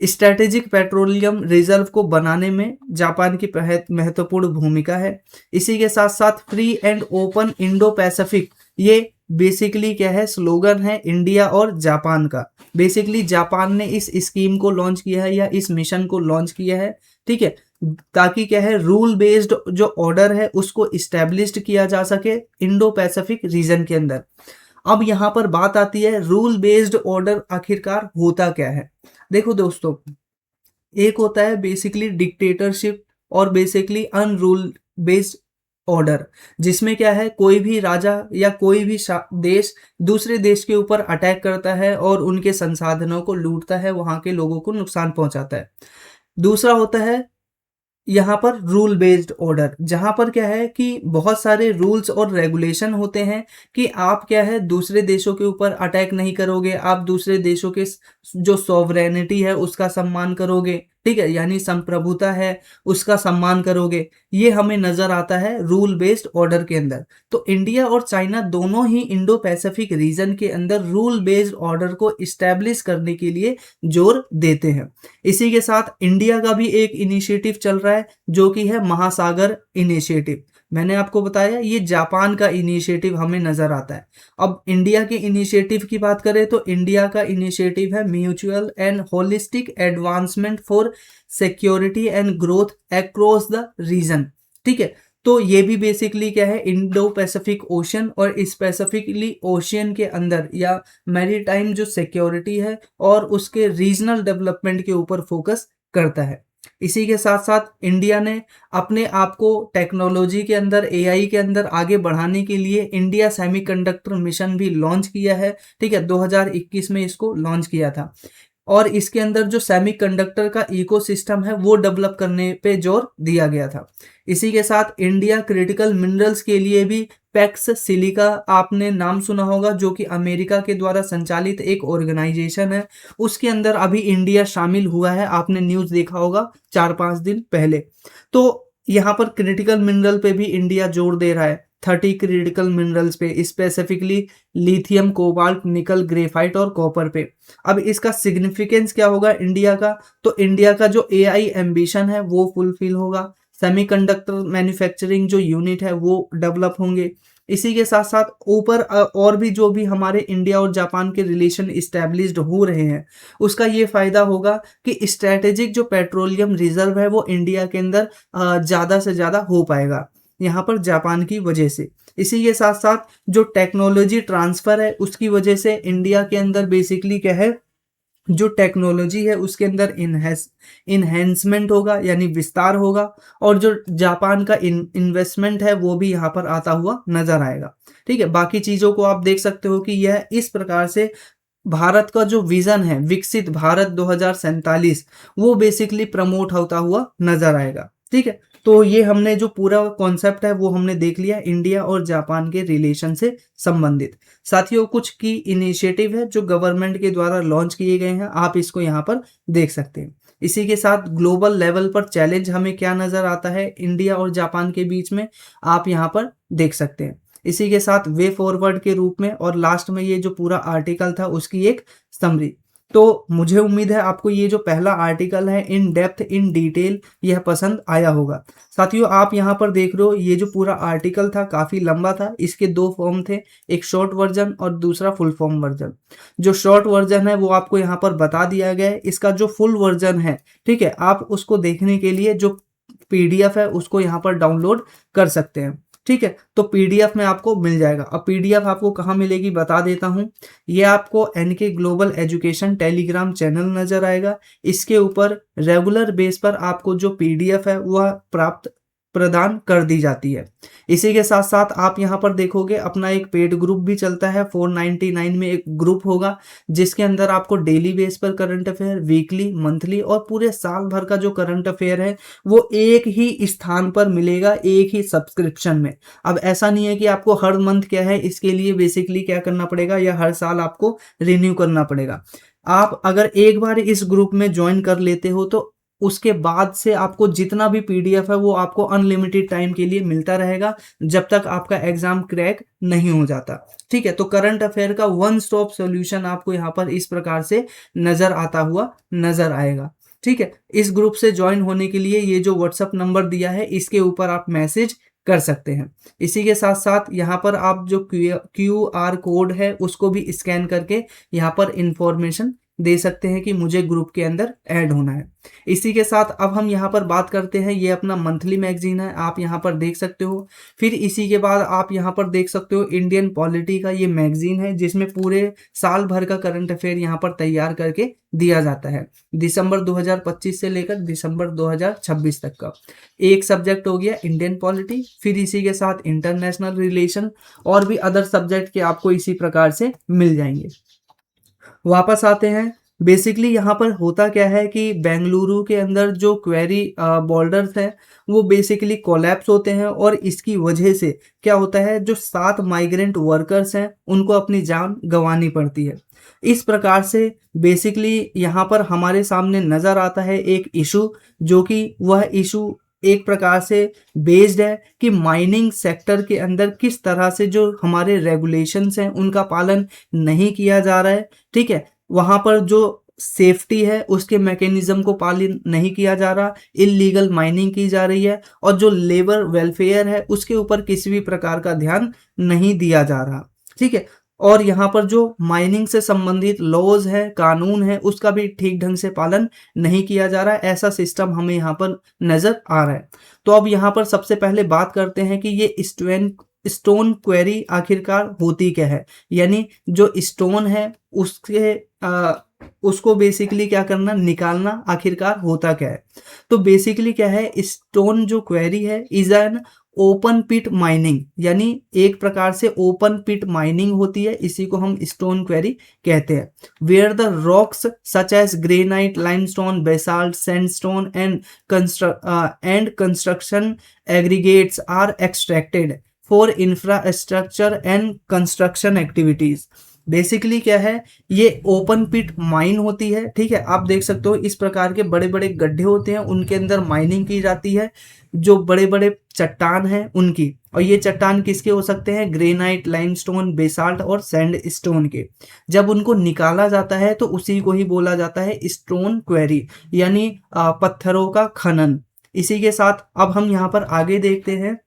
Speaker 1: स्ट्रेटेजिक पेट्रोलियम रिजर्व को बनाने में जापान की महत्वपूर्ण भूमिका है। इसी के साथ साथ free and open Indo Pacific, ये बेसिकली क्या है? स्लोगन है इंडिया और जापान का। बेसिकली जापान ने इस स्कीम को लॉन्च किया है या इस मिशन को लॉन्च किया है। ठीक है, ताकि क्या है? रूल बेस्ड जो ऑर्डर है उसको इस्टेब्लिश्ड किया जा सके इंडो पैसिफिक रीजन के अंदर। अब यहाँ पर बात आती है रूल बेस्ड ऑर्डर आखिरकार होता क्या है? देखो दोस्तों, एक होता है बेसिकली डिक्टेटरशिप और बेसिकली अनरूल बेस्ड ऑर्डर, जिसमें क्या है? कोई भी राजा या कोई भी देश दूसरे देश के ऊपर अटैक करता है और उनके संसाधनों को लूटता है, वहां के लोगों को नुकसान पहुंचाता है। दूसरा होता है यहाँ पर रूल बेस्ड ऑर्डर, जहाँ पर क्या है कि बहुत सारे रूल्स और रेगुलेशन होते हैं कि आप क्या है? दूसरे देशों के ऊपर अटैक नहीं करोगे, आप दूसरे देशों के जो सॉवरेनिटी है उसका सम्मान करोगे। ठीक है, यानी संप्रभुता है उसका सम्मान करोगे। ये हमें नजर आता है रूल बेस्ड ऑर्डर के अंदर। तो इंडिया और चाइना दोनों ही इंडो पैसिफिक रीजन के अंदर रूल बेस्ड ऑर्डर को इस्टेब्लिश करने के लिए जोर देते हैं। इसी के साथ इंडिया का भी एक इनिशिएटिव चल रहा है जो कि है महासागर इनिशिएटिव। मैंने आपको बताया ये जापान का इनिशिएटिव हमें नजर आता है। अब इंडिया के इनिशिएटिव की बात करें तो इंडिया का इनिशिएटिव है mutual and holistic advancement for security and growth across the region. ठीक है, तो ये भी बेसिकली क्या है? इंडो पैसिफिक ओशन और स्पेसिफिकली ओशियन के अंदर या मैरीटाइम जो सिक्योरिटी है और उसके रीजनल डेवलपमेंट के ऊपर फोकस करता है। इसी के साथ साथ इंडिया ने अपने आप को टेक्नोलॉजी के अंदर, एआई के अंदर आगे बढ़ाने के लिए इंडिया सेमीकंडक्टर मिशन भी लॉन्च किया है। ठीक है, 2021 में इसको लॉन्च किया था और इसके अंदर जो सेमीकंडक्टर का इकोसिस्टम है वो डेवलप करने पे जोर दिया गया था। इसी के साथ इंडिया क्रिटिकल मिनरल्स के लिए भी पैक्स सिलिका, आपने नाम सुना होगा, जो कि अमेरिका के द्वारा संचालित एक ऑर्गेनाइजेशन है, उसके अंदर अभी इंडिया शामिल हुआ है। आपने न्यूज़ देखा होगा 4-5 दिन पहले। तो यहाँ पर क्रिटिकल मिनरल पे भी इंडिया जोर दे रहा है, 30 क्रिटिकल मिनरल्स पे, स्पेसिफिकली लिथियम, कोबाल्ट, निकल, ग्रेफाइट और कॉपर पे। अब इसका सिग्निफिकेंस क्या होगा इंडिया का? तो इंडिया का जो एआई एम्बिशन है वो फुलफिल होगा, सेमीकंडक्टर मैन्युफैक्चरिंग जो यूनिट है वो डेवलप होंगे। इसी के साथ साथ ऊपर और भी जो भी हमारे इंडिया और जापान के रिलेशन इस्टेब्लिश्ड हो रहे हैं उसका ये फायदा होगा कि स्ट्रेटेजिक जो पेट्रोलियम रिजर्व है वो इंडिया के अंदर ज़्यादा से ज़्यादा हो पाएगा। यहाँ पर जापान की वजह से। इसी के साथ साथ जो टेक्नोलॉजी ट्रांसफर है उसकी वजह से इंडिया के अंदर बेसिकली क्या है, जो टेक्नोलॉजी है उसके अंदर इन्हेंसमेंट होगा यानी विस्तार होगा, और जो जापान का इन्वेस्टमेंट है वो भी यहाँ पर आता हुआ नजर आएगा। ठीक है, बाकी चीजों को आप देख सकते हो कि यह इस प्रकार से भारत का जो विजन है विकसित भारत 2047 वो बेसिकली प्रमोट होता हुआ नजर आएगा। ठीक है, तो ये हमने जो पूरा कॉन्सेप्ट है वो हमने देख लिया इंडिया और जापान के रिलेशन से संबंधित। साथियों, कुछ की इनिशिएटिव है जो गवर्नमेंट के द्वारा लॉन्च किए गए हैं, आप इसको यहाँ पर देख सकते हैं। इसी के साथ ग्लोबल लेवल पर चैलेंज हमें क्या नजर आता है इंडिया और जापान के बीच में, आप यहाँ पर देख सकते हैं। इसी के साथ वे फॉरवर्ड के रूप में और लास्ट में ये जो पूरा आर्टिकल था उसकी एक समरी। तो मुझे उम्मीद है आपको ये जो पहला आर्टिकल है इन डेप्थ इन डिटेल यह पसंद आया होगा। साथियों, आप यहाँ पर देख रहे हो ये जो पूरा आर्टिकल था काफी लंबा था, इसके दो फॉर्म थे, एक शॉर्ट वर्जन और दूसरा फुल फॉर्म वर्जन। जो शॉर्ट वर्जन है वो आपको यहाँ पर बता दिया गया है, इसका जो फुल वर्जन है, ठीक है, आप उसको देखने के लिए जो पीडीएफ है उसको यहाँ पर डाउनलोड कर सकते हैं। ठीक है, तो पीडीएफ में आपको मिल जाएगा। अब पीडीएफ आपको कहाँ मिलेगी बता देता हूँ, ये आपको NK global education telegram channel नजर आएगा। इसके ऊपर रेगुलर बेस पर आपको जो पीडीएफ है वह प्रदान कर दी जाती है। इसी के साथ साथ आप यहाँ पर देखोगे अपना एक पेड ग्रुप भी चलता है, 499 में एक ग्रुप होगा जिसके अंदर आपको डेली बेस पर करंट अफेयर, वीकली, मंथली और पूरे साल भर का जो करंट अफेयर है वो एक ही स्थान पर मिलेगा, एक ही सब्सक्रिप्शन में। अब ऐसा नहीं है कि आपको हर मंथ क्या है इसके लिए बेसिकली क्या करना पड़ेगा या हर साल आपको रिन्यू करना पड़ेगा। आप अगर एक बार इस ग्रुप में ज्वाइन कर लेते हो तो उसके बाद से आपको जितना भी पीडीएफ है वो आपको अनलिमिटेड टाइम के लिए मिलता रहेगा जब तक आपका एग्जाम क्रैक नहीं हो जाता। ठीक है, तो करंट अफेयर का वन स्टॉप सॉल्यूशन आपको यहाँ पर इस प्रकार से नजर आता हुआ नजर आएगा। ठीक है, इस ग्रुप से ज्वाइन होने के लिए ये जो व्हाट्सएप नंबर दिया है इसके ऊपर आप मैसेज कर सकते हैं। इसी के साथ साथ यहाँ पर आप जो QR कोड है उसको भी स्कैन करके यहाँ पर इंफॉर्मेशन दे सकते हैं कि मुझे ग्रुप के अंदर ऐड होना है। इसी के साथ अब हम यहाँ पर बात करते हैं, ये अपना मंथली मैगजीन है, आप यहाँ पर देख सकते हो। फिर इसी के बाद आप यहाँ पर देख सकते हो इंडियन पॉलिटी का ये मैगजीन है जिसमें पूरे साल भर का करंट अफेयर यहाँ पर तैयार करके दिया जाता है, दिसंबर 2025 से लेकर दिसंबर 2026 तक का। एक सब्जेक्ट हो गया इंडियन पॉलिटी, फिर इसी के साथ इंटरनेशनल रिलेशन और भी अदर सब्जेक्ट के आपको इसी प्रकार से मिल जाएंगे। वापस आते हैं, बेसिकली यहाँ पर होता क्या है कि बेंगलुरु के अंदर जो क्वेरी बॉर्डर्स हैं वो बेसिकली कोलैप्स होते हैं और इसकी वजह से क्या होता है, जो 7 माइग्रेंट वर्कर्स हैं उनको अपनी जान गंवानी पड़ती है। इस प्रकार से बेसिकली यहाँ पर हमारे सामने नज़र आता है एक इशू, जो कि वह इशू एक प्रकार से बेस्ड है कि माइनिंग सेक्टर के अंदर किस तरह से जो हमारे रेगुलेशंस हैं उनका पालन नहीं किया जा रहा है। ठीक है, वहाँ पर जो सेफ्टी है उसके मैकेनिज्म को पालन नहीं किया जा रहा, इलीगल माइनिंग की जा रही है और जो लेबर वेलफेयर है उसके ऊपर किसी भी प्रकार का ध्यान नहीं दिया जा रहा। ठीक है, और यहाँ पर जो माइनिंग से संबंधित लॉज है, कानून है, उसका भी ठीक ढंग से पालन नहीं किया जा रहा है। ऐसा सिस्टम हमें यहाँ पर नजर आ रहा है। तो अब यहाँ पर सबसे पहले बात करते हैं कि ये स्टोन क्वेरी आखिरकार होती क्या है, यानी जो स्टोन है उसको बेसिकली क्या करना, निकालना आखिरकार होता क्या है। तो बेसिकली क्या है, स्टोन जो क्वेरी है is an open pit mining, यानी एक प्रकार से ओपन पिट माइनिंग होती है, इसी को हम स्टोन क्वेरी कहते हैं। Where the rocks such as granite, limestone, basalt, sandstone and construction aggregates are extracted for infrastructure and construction activities. Basically क्या है, ये ओपन पिट माइन होती है। ठीक है, आप देख सकते हो इस प्रकार के बड़े बड़े गड्ढे होते हैं, उनके अंदर माइनिंग की जाती है, जो बड़े बड़े चट्टान हैं उनकी। और ये चट्टान किसके हो सकते हैं, ग्रेनाइट, लाइमस्टोन, बेसाल्ट और सैंडस्टोन के। जब उनको निकाला जाता है तो उसी को ही बोला जाता है स्टोन क्वेरी, यानी पत्थरों का खनन। इसी के साथ अब हम यहाँ पर आगे देखते हैं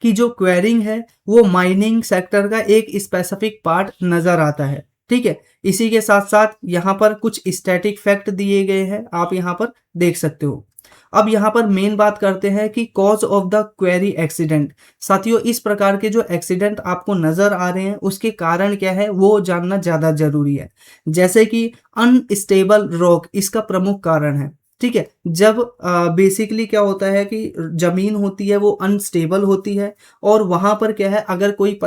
Speaker 1: कि जो क्वेरिंग है वो माइनिंग सेक्टर का एक स्पेसिफिक पार्ट नजर आता है। ठीक है, इसी के साथ साथ यहाँ पर कुछ स्टैटिक फैक्ट दिए गए हैं, आप यहाँ पर देख सकते हो। अब यहाँ पर मेन बात करते हैं कि cause of the query accident. साथियों, इस प्रकार के जो एक्सीडेंट आपको नजर आ रहे हैं उसके कारण क्या है वो जानना ज़्यादा जरूरी है। जैसे कि अनस्टेबल रॉक इसका प्रमुख कारण है। ठीक है, जब बेसिकली क्या होता है कि जमीन होती है वो अनस्टेबल होती है, और वहां पर क्या है अगर कोई एक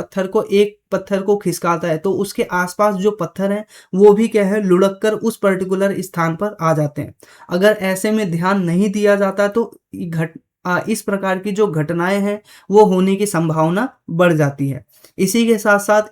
Speaker 1: पत्थर को खिसकाता है तो उसके आसपास जो पत्थर हैं वो भी क्या है लुढ़क कर उस पर्टिकुलर स्थान पर आ जाते हैं। अगर ऐसे में ध्यान नहीं दिया जाता तो इस प्रकार की जो घटनाएं हैं वो होने की संभावना बढ़ जाती है। इसी के साथ साथ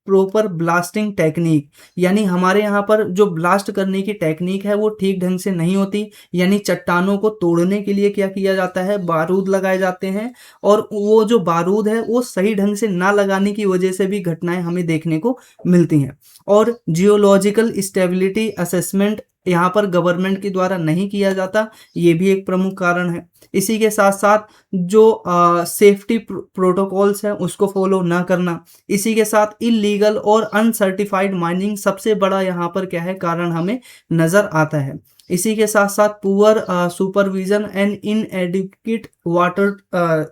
Speaker 1: प्रॉपर ब्लास्टिंग टेक्निक, यानी हमारे यहाँ पर जो ब्लास्ट करने की टेक्निक है वो ठीक ढंग से नहीं होती। यानी चट्टानों को तोड़ने के लिए क्या किया जाता है, बारूद लगाए जाते हैं, और वो जो बारूद है वो सही ढंग से ना लगाने की वजह से भी घटनाएं हमें देखने को मिलती हैं। और जियोलॉजिकल स्टेबिलिटी असेसमेंट यहाँ पर गवर्नमेंट के द्वारा नहीं किया जाता, ये भी एक प्रमुख कारण है। इसी के साथ साथ जो सेफ्टी प्रोटोकॉल्स हैं उसको फॉलो ना करना, इसी के साथ इलीगल और अनसर्टिफाइड माइनिंग सबसे बड़ा यहाँ पर क्या है कारण हमें नजर आता है। इसी के साथ साथ poor supervision and इनएडिक्वेट water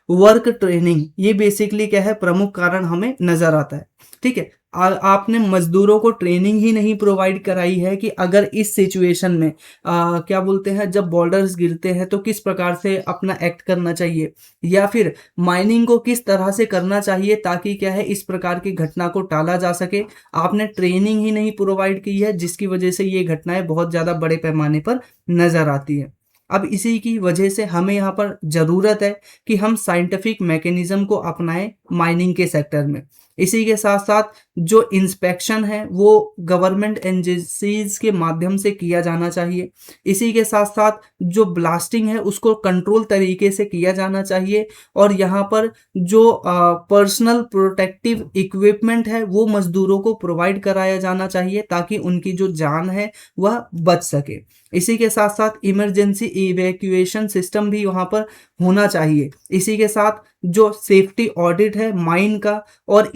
Speaker 1: work training, ये बेसिकली क्या है प्रमुख कारण हमें नजर आता है। ठीक है, आपने मजदूरों को ट्रेनिंग ही नहीं प्रोवाइड कराई है कि अगर इस सिचुएशन में क्या बोलते हैं जब बॉर्डर्स गिरते हैं तो किस प्रकार से अपना एक्ट करना चाहिए, या फिर माइनिंग को किस तरह से करना चाहिए ताकि क्या है इस प्रकार की घटना को टाला जा सके। आपने ट्रेनिंग ही नहीं प्रोवाइड की है, जिसकी वजह से ये घटनाएं बहुत ज़्यादा बड़े पैमाने पर नजर आती है। अब इसी की वजह से हमें यहाँ पर ज़रूरत है कि हम साइंटिफिक मैकेनिज्म को अपनाएं माइनिंग के सेक्टर में। इसी के साथ साथ जो इंस्पेक्शन है वो गवर्नमेंट एजेंसीज के माध्यम से किया जाना चाहिए। इसी के साथ साथ जो ब्लास्टिंग है उसको कंट्रोल तरीके से किया जाना चाहिए, और यहाँ पर जो पर्सनल प्रोटेक्टिव इक्विपमेंट है वो मजदूरों को प्रोवाइड कराया जाना चाहिए ताकि उनकी जो जान है वह बच सके। इसी के साथ साथ इमरजेंसी इवैक्यूएशन सिस्टम भी वहाँ पर होना चाहिए। इसी के साथ जो सेफ्टी ऑडिट है माइन का और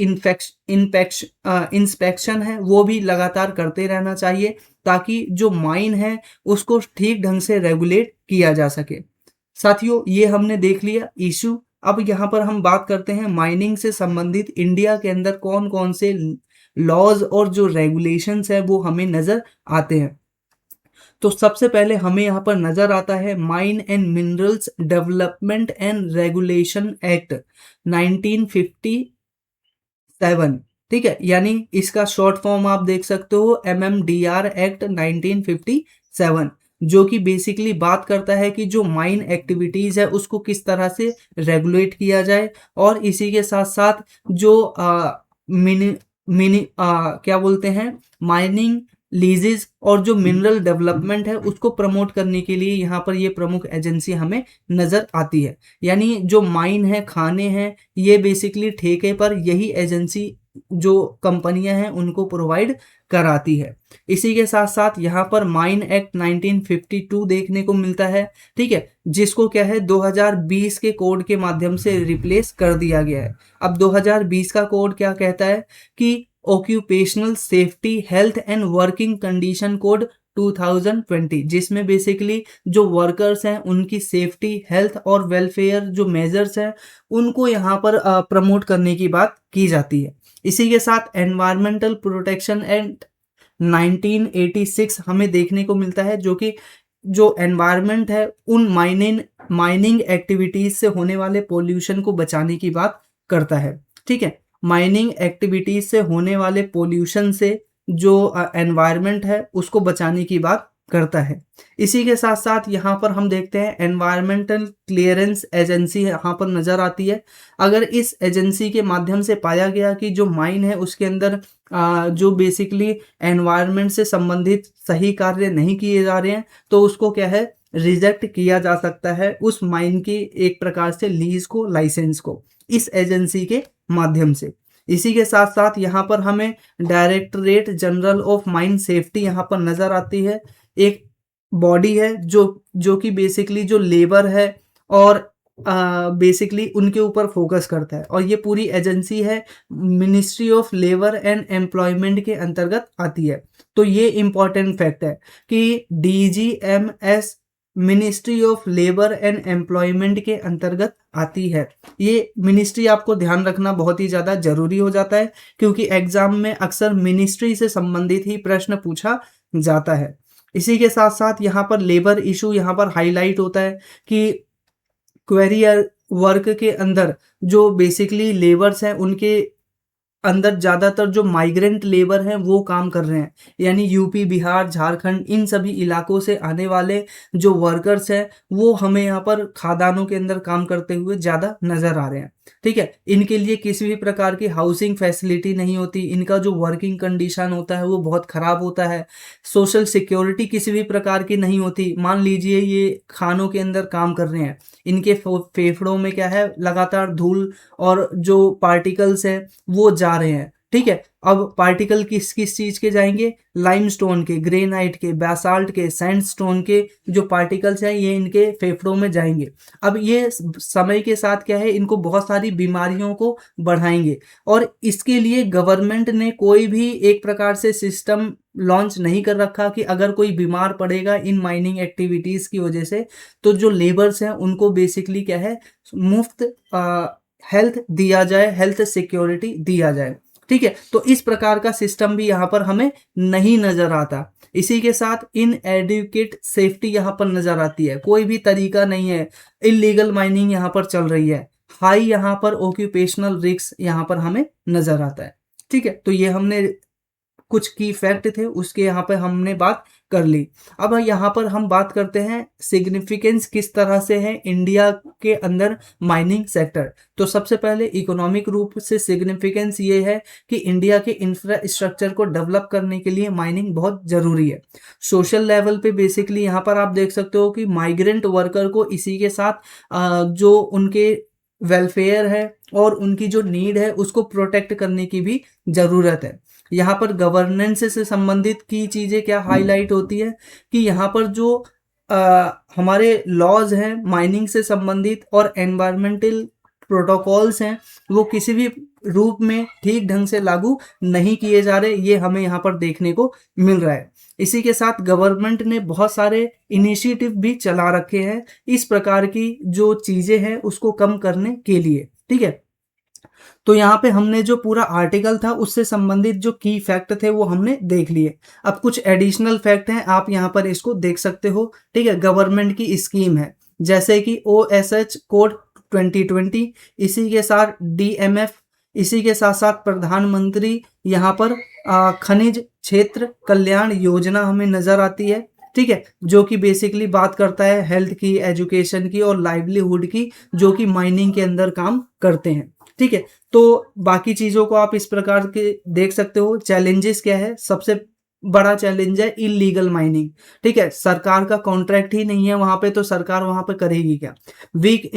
Speaker 1: इंस्पेक्शन है वो भी लगातार करते रहना चाहिए ताकि जो माइन है उसको ठीक ढंग से रेगुलेट किया जा सके। साथियों, ये हमने देख लिया इशू। अब यहाँ पर हम बात करते हैं माइनिंग से संबंधित इंडिया के अंदर कौन कौन से लॉज और जो रेगुलेशंस है वो हमें नजर आते हैं। तो सबसे पहले हमें यहाँ पर नजर आता है mine and minerals development and regulation act 1957। ठीक है, यानी इसका शॉर्ट फॉर्म आप देख सकते हो MMDR एक्ट 1957, जो कि बेसिकली बात करता है कि जो माइन एक्टिविटीज है उसको किस तरह से रेगुलेट किया जाए, और इसी के साथ साथ जो मिनी मिनी क्या बोलते हैं माइनिंग लीजेस और जो मिनरल डेवलपमेंट है उसको प्रमोट करने के लिए यहाँ पर ये प्रमुख एजेंसी हमें नजर आती है। यानी जो माइन है खाने हैं ये बेसिकली ठेके पर यही एजेंसी जो कंपनियां हैं उनको प्रोवाइड कराती है। इसी के साथ साथ यहाँ पर माइन एक्ट 1952 देखने को मिलता है। ठीक है, जिसको क्या है 2020 के कोड के माध्यम से रिप्लेस कर दिया गया है। अब 2020 का कोड क्या कहता है कि occupational safety health and working condition code 2020, जिसमें बेसिकली जो वर्कर्स हैं उनकी सेफ्टी हेल्थ और वेलफेयर जो मेजर्स हैं उनको यहाँ पर प्रमोट करने की बात की जाती है। इसी के साथ एनवायरमेंटल प्रोटेक्शन एक्ट 1986 हमें देखने को मिलता है, जो कि जो एनवायरनमेंट है उन माइनिंग एक्टिविटीज से होने वाले पोल्यूशन को बचाने की बात करता है। ठीक है, माइनिंग एक्टिविटीज से होने वाले पोल्यूशन से जो एनवायरनमेंट है उसको बचाने की बात करता है। इसी के साथ साथ यहाँ पर हम देखते हैं एनवायरमेंटल क्लियरेंस एजेंसी यहाँ पर नजर आती है। अगर इस एजेंसी के माध्यम से पाया गया कि जो माइन है उसके अंदर जो बेसिकली एनवायरनमेंट से संबंधित सही कार्य नहीं किए जा रहे हैं तो उसको क्या है रिजेक्ट किया जा सकता है उस माइन की एक प्रकार से लीज को, लाइसेंस को, इस एजेंसी के माध्यम से। इसी के साथ साथ यहाँ पर हमें directorate general of mine safety यहाँ पर नजर आती है। एक बॉडी है जो कि बेसिकली जो लेबर है और बेसिकली उनके ऊपर फोकस करता है, और ये पूरी एजेंसी है ministry of labour and employment के अंतर्गत आती है। तो ये इंपॉर्टेंट फैक्ट है कि DGMS ministry of labour and employment के अंतर्गत आती है। ये मिनिस्ट्री आपको ध्यान रखना बहुत ही ज़्यादा जरूरी हो जाता है, क्योंकि एग्जाम में अक्सर मिनिस्ट्री से संबंधित ही प्रश्न पूछा जाता है। इसी के साथ साथ यहाँ पर लेबर इशू यहाँ पर हाईलाइट होता है कि क्वेरी वर्क के अंदर जो बेसिकली लेबर्स हैं उनके अंदर ज़्यादातर जो माइग्रेंट लेबर हैं वो काम कर रहे हैं, यानी यूपी, बिहार, झारखंड, इन सभी इलाकों से आने वाले जो वर्कर्स हैं वो हमें यहाँ पर खादानों के अंदर काम करते हुए ज़्यादा नज़र आ रहे हैं। ठीक है, इनके लिए किसी भी प्रकार की हाउसिंग फैसिलिटी नहीं होती, इनका जो वर्किंग कंडीशन होता है वो बहुत ख़राब होता है, सोशल सिक्योरिटी किसी भी प्रकार की नहीं होती। मान लीजिए ये खानों के अंदर काम कर रहे हैं, इनके फेफड़ों में क्या है, लगातार धूल और जो पार्टिकल्स हैं वो जा रहे हैं। ठीक है, अब पार्टिकल किस किस चीज के जाएंगे, लाइमस्टोन के, ग्रेनाइट के, बेसाल्ट के, सैंडस्टोन के जो पार्टिकल्स हैं ये इनके फेफड़ों में जाएंगे। अब ये समय के साथ क्या है, इनको बहुत सारी बीमारियों को बढ़ाएंगे, और इसके लिए गवर्नमेंट ने कोई भी एक प्रकार से सिस्टम लॉन्च नहीं कर रखा कि अगर कोई बीमार पड़ेगा इन माइनिंग एक्टिविटीज की वजह से, तो जो लेबर्स हैं उनको बेसिकली क्या है, मुफ्त हेल्थ दिया जाए, हेल्थ सिक्योरिटी दिया जाए। ठीक है, तो इस प्रकार का सिस्टम भी यहाँ पर हमें नहीं नजर आता। इसी के साथ इनएडिक्वेट सेफ्टी यहाँ पर नजर आती है, कोई भी तरीका नहीं है, इलीगल माइनिंग यहाँ पर चल रही है, हाई यहाँ पर ऑक्यूपेशनल रिस्क यहाँ पर हमें नजर आता है। ठीक है, तो ये हमने कुछ की फैक्ट थे उसके यहाँ पे हमने बात कर ली। अब यहाँ पर हम बात करते हैं सिग्निफिकेंस किस तरह से है इंडिया के अंदर माइनिंग सेक्टर। तो सबसे पहले इकोनॉमिक रूप से सिग्निफिकेंस ये है कि इंडिया के इंफ्रास्ट्रक्चर को डेवलप करने के लिए माइनिंग बहुत जरूरी है। सोशल लेवल पे बेसिकली यहाँ पर आप देख सकते हो कि माइग्रेंट वर्कर को इसी के साथ जो उनके वेलफेयर है और उनकी जो नीड है उसको प्रोटेक्ट करने की भी जरूरत है। यहाँ पर गवर्नेंस से संबंधित की चीजें क्या हाईलाइट होती है कि यहाँ पर जो हमारे लॉज हैं माइनिंग से संबंधित और एनवायरमेंटल प्रोटोकॉल्स हैं वो किसी भी रूप में ठीक ढंग से लागू नहीं किए जा रहे, ये हमें यहाँ पर देखने को मिल रहा है। इसी के साथ गवर्नमेंट ने बहुत सारे इनिशिएटिव भी चला रखे हैं इस प्रकार की जो चीजें हैं उसको कम करने के लिए। ठीक है, तो यहाँ पे हमने जो पूरा आर्टिकल था उससे संबंधित जो की फैक्ट थे वो हमने देख लिए। अब कुछ एडिशनल फैक्ट हैं, आप यहाँ पर इसको देख सकते हो। ठीक है, गवर्नमेंट की स्कीम है जैसे कि OSH कोड 2020, इसी के साथ DMF, इसी के साथ साथ प्रधानमंत्री यहाँ पर खनिज क्षेत्र कल्याण योजना हमें नजर आती है। ठीक है, जो कि बेसिकली बात करता है हेल्थ की, एजुकेशन की और लाइवलीहुड की, जो कि माइनिंग के अंदर काम करते हैं। ठीक है, तो बाकी चीजों को आप इस प्रकार के देख सकते हो। चैलेंजेस क्या है, सबसे बड़ा चैलेंज है इलीगल माइनिंग। ठीक है, सरकार का कॉन्ट्रैक्ट ही नहीं है वहां पे, तो सरकार वहां पे करेगी क्या। Weak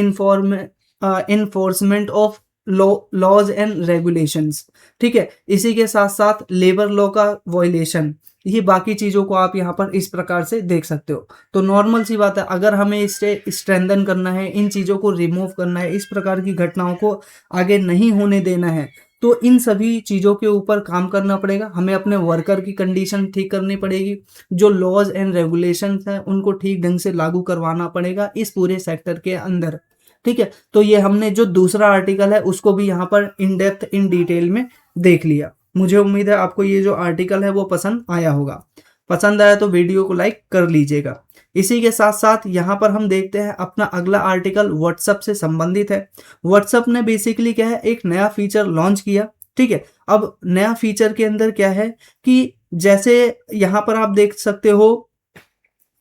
Speaker 1: enforcement of laws and regulations. ठीक है, इसी के साथ साथ लेबर लॉ का वॉयलेशन, ये बाकी चीजों को आप यहाँ पर इस प्रकार से देख सकते हो। तो नॉर्मल सी बात है, अगर हमें इसे स्ट्रेंथन करना है, इन चीजों को रिमूव करना है, इस प्रकार की घटनाओं को आगे नहीं होने देना है, तो इन सभी चीजों के ऊपर काम करना पड़ेगा। हमें अपने वर्कर की कंडीशन ठीक करनी पड़ेगी, जो लॉज एंड रेगुलेशंस हैं उनको ठीक ढंग से लागू करवाना पड़ेगा इस पूरे सेक्टर के अंदर। ठीक है, तो ये हमने जो दूसरा आर्टिकल है उसको भी यहाँ पर इन डेप्थ इन डिटेल में देख लिया। मुझे उम्मीद है आपको ये जो आर्टिकल है वो पसंद आया होगा। पसंद आया तो वीडियो को लाइक कर लीजिएगा। इसी के साथ साथ यहाँ पर हम देखते हैं अपना अगला आर्टिकल व्हाट्सएप से संबंधित है। व्हाट्सएप ने बेसिकली क्या है, एक नया फीचर लॉन्च किया। ठीक है, अब नया फीचर के अंदर क्या है कि जैसे यहाँ पर आप देख सकते हो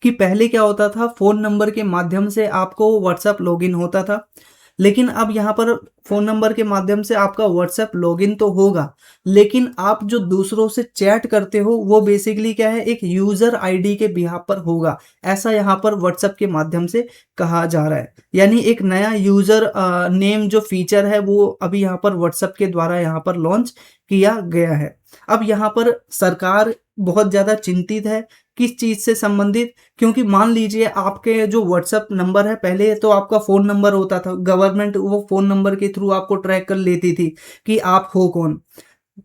Speaker 1: कि पहले क्या होता था, फोन नंबर के माध्यम से आपको व्हाट्सएप लॉगिन होता था, लेकिन अब यहाँ पर फोन नंबर के माध्यम से आपका व्हाट्सएप लॉगिन तो होगा, लेकिन आप जो दूसरों से चैट करते हो वो बेसिकली क्या है, एक यूजर आईडी के बिहाफ पर होगा, ऐसा यहाँ पर व्हाट्सएप के माध्यम से कहा जा रहा है। यानी एक नया यूजर नेम जो फीचर है वो अभी यहाँ पर व्हाट्सएप के द्वारा यहाँ पर लॉन्च किया गया है। अब यहाँ पर सरकार बहुत ज़्यादा चिंतित है किस चीज़ से संबंधित, क्योंकि मान लीजिए आपके जो व्हाट्सएप नंबर है, पहले तो आपका फ़ोन नंबर होता था, गवर्नमेंट वो फ़ोन नंबर के थ्रू आपको ट्रैक कर लेती थी कि आप हो कौन।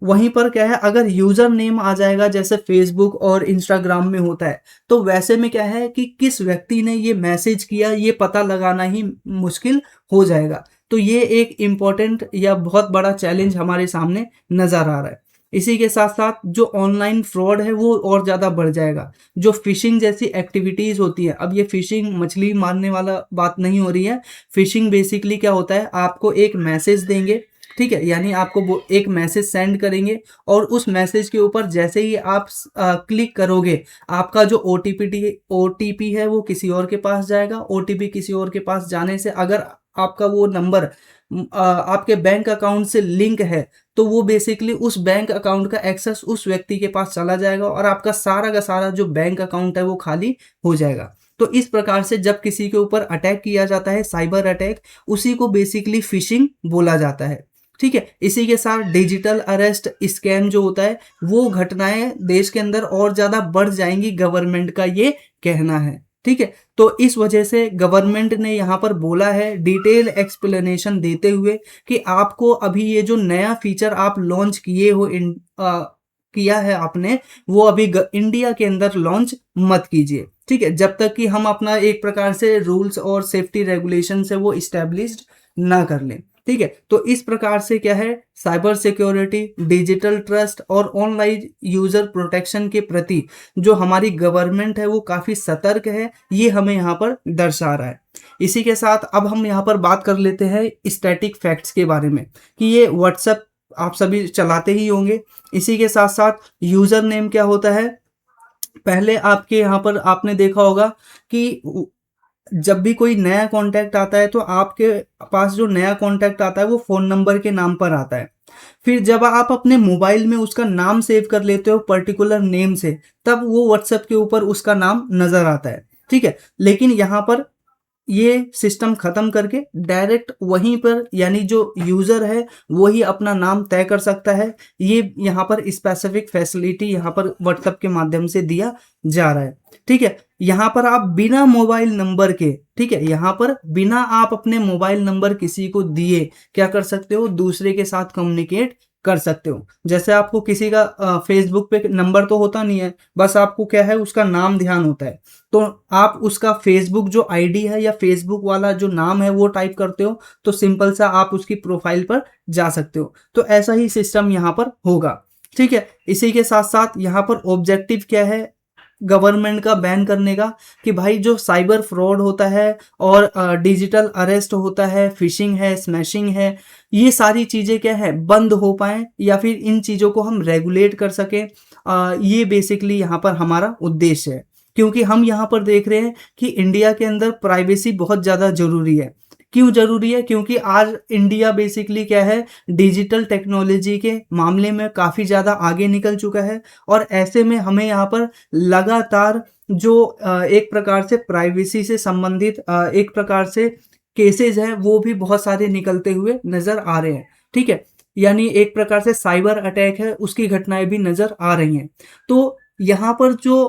Speaker 1: वहीं पर क्या है, अगर यूजर नेम आ जाएगा जैसे फेसबुक और इंस्टाग्राम में होता है, तो वैसे में क्या है कि किस व्यक्ति ने ये मैसेज किया ये पता लगाना ही मुश्किल हो जाएगा। तो ये एक इम्पोर्टेंट या बहुत बड़ा चैलेंज हमारे सामने नजर आ रहा है। इसी के साथ साथ जो ऑनलाइन फ्रॉड है वो और ज़्यादा बढ़ जाएगा। जो फिशिंग जैसी एक्टिविटीज़ होती है, अब ये फिशिंग मछली मारने वाला बात नहीं हो रही है। फिशिंग बेसिकली क्या होता है, आपको एक मैसेज देंगे, ठीक है, यानी आपको वो एक मैसेज सेंड करेंगे और उस मैसेज के ऊपर जैसे ही आप क्लिक करोगे, आपका जो ओटीपी है वो किसी और के पास जाएगा। ओटीपी किसी और के पास जाने से अगर आपका वो नंबर आपके बैंक अकाउंट से लिंक है, तो वो बेसिकली उस बैंक अकाउंट का एक्सेस उस व्यक्ति के पास चला जाएगा और आपका सारा का सारा जो बैंक अकाउंट है वो खाली हो जाएगा। तो इस प्रकार से जब किसी के ऊपर अटैक किया जाता है, साइबर अटैक, उसी को बेसिकली फिशिंग बोला जाता है। ठीक है, इसी के साथ डिजिटल अरेस्ट स्कैम जो होता है, वो घटनाएं देश के अंदर और ज़्यादा बढ़ जाएंगी, गवर्नमेंट का ये कहना है। ठीक है, तो इस वजह से गवर्नमेंट ने यहाँ पर बोला है डिटेल एक्सप्लेनेशन देते हुए कि आपको अभी ये जो नया फीचर आप लॉन्च किए हो किया है आपने, वो अभी इंडिया के अंदर लॉन्च मत कीजिए। ठीक है, जब तक कि हम अपना एक प्रकार से रूल्स और सेफ्टी रेगुलेशन से वो इस्टेब्लिश्ड ना कर लें। ठीक है, तो इस प्रकार से क्या है, साइबर सिक्योरिटी, डिजिटल ट्रस्ट और ऑनलाइन यूजर प्रोटेक्शन के प्रति जो हमारी गवर्नमेंट है वो काफ़ी सतर्क है, ये हमें यहाँ पर दर्शा रहा है। इसी के साथ अब हम यहाँ पर बात कर लेते हैं स्टैटिक फैक्ट्स के बारे में कि ये व्हाट्सएप आप सभी चलाते ही होंगे। इसी के साथ साथ यूज़र नेम क्या होता है, पहले आपके यहाँ पर आपने देखा होगा कि जब भी कोई नया कॉन्टैक्ट आता है तो आपके पास जो नया कॉन्टैक्ट आता है वो फ़ोन नंबर के नाम पर आता है। फिर जब आप अपने मोबाइल में उसका नाम सेव कर लेते हो पर्टिकुलर नेम से, तब वो व्हाट्सएप के ऊपर उसका नाम नज़र आता है। ठीक है, लेकिन यहाँ पर ये सिस्टम ख़त्म करके डायरेक्ट वहीं पर, यानी जो यूज़र है वही अपना नाम तय कर सकता है। ये यहाँ पर स्पेसिफिक फैसिलिटी यहाँ पर व्हाट्सएप के माध्यम से दिया जा रहा है। ठीक है, यहाँ पर आप बिना मोबाइल नंबर के, ठीक है, यहाँ पर बिना आप अपने मोबाइल नंबर किसी को दिए क्या कर सकते हो, दूसरे के साथ कम्युनिकेट कर सकते हो। जैसे आपको किसी का फेसबुक पे नंबर तो होता नहीं है, बस आपको क्या है उसका नाम ध्यान होता है, तो आप उसका फेसबुक जो आईडी है या फेसबुक वाला जो नाम है वो टाइप करते हो, तो सिंपल सा आप उसकी प्रोफाइल पर जा सकते हो। तो ऐसा ही सिस्टम यहाँ पर होगा। ठीक है, इसी के साथ साथ यहाँ पर ऑब्जेक्टिव क्या है गवर्नमेंट का बैन करने का, कि भाई जो साइबर फ्रॉड होता है और डिजिटल अरेस्ट होता है, फिशिंग है, स्मैशिंग है, ये सारी चीज़ें क्या है बंद हो पाएँ या फिर इन चीज़ों को हम रेगुलेट कर सकें। ये बेसिकली यहाँ पर हमारा उद्देश्य है, क्योंकि हम यहाँ पर देख रहे हैं कि इंडिया के अंदर प्राइवेसी बहुत ज़्यादा ज़रूरी है। क्यों ज़रूरी है, क्योंकि आज इंडिया बेसिकली क्या है डिजिटल टेक्नोलॉजी के मामले में काफ़ी ज़्यादा आगे निकल चुका है और ऐसे में हमें यहाँ पर लगातार जो एक प्रकार से प्राइवेसी से संबंधित एक प्रकार से केसेस हैं वो भी बहुत सारे निकलते हुए नज़र आ रहे हैं। ठीक है, यानी एक प्रकार से साइबर अटैक है उसकी घटनाएं भी नज़र आ रही हैं। तो यहाँ पर जो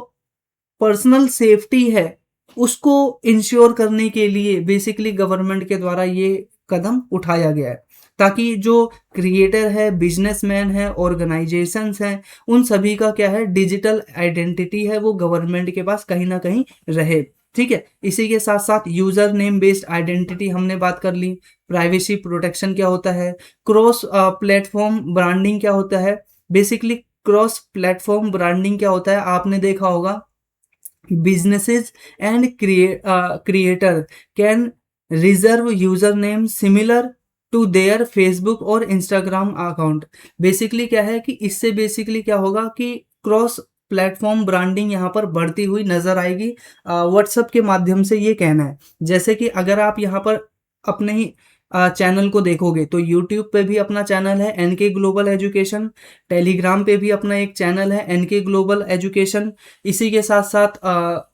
Speaker 1: पर्सनल सेफ्टी है उसको इंश्योर करने के लिए बेसिकली गवर्नमेंट के द्वारा ये कदम उठाया गया है, ताकि जो क्रिएटर है, बिजनेसमैन है, ऑर्गेनाइजेशंस हैं, उन सभी का क्या है डिजिटल आइडेंटिटी है वो गवर्नमेंट के पास कहीं ना कहीं रहे। ठीक है, इसी के साथ साथ यूजर नेम बेस्ड आइडेंटिटी हमने बात कर ली। प्राइवेसी प्रोटेक्शन क्या होता है, क्रॉस प्लेटफॉर्म ब्रांडिंग क्या होता है, बेसिकली क्रॉस प्लेटफॉर्म ब्रांडिंग क्या होता है, आपने देखा होगा businesses and creator can reserve username similar to their Facebook और Instagram अकाउंट। बेसिकली क्या है कि इससे बेसिकली क्या होगा कि क्रॉस प्लेटफॉर्म ब्रांडिंग यहाँ पर बढ़ती हुई नजर आएगी व्हाट्सएप के माध्यम से, ये कहना है। जैसे कि अगर आप यहाँ पर अपने ही चैनल को देखोगे तो यूट्यूब पे भी अपना चैनल है एनके ग्लोबल एजुकेशन, टेलीग्राम पे भी अपना एक चैनल है एनके ग्लोबल एजुकेशन, इसी के साथ साथ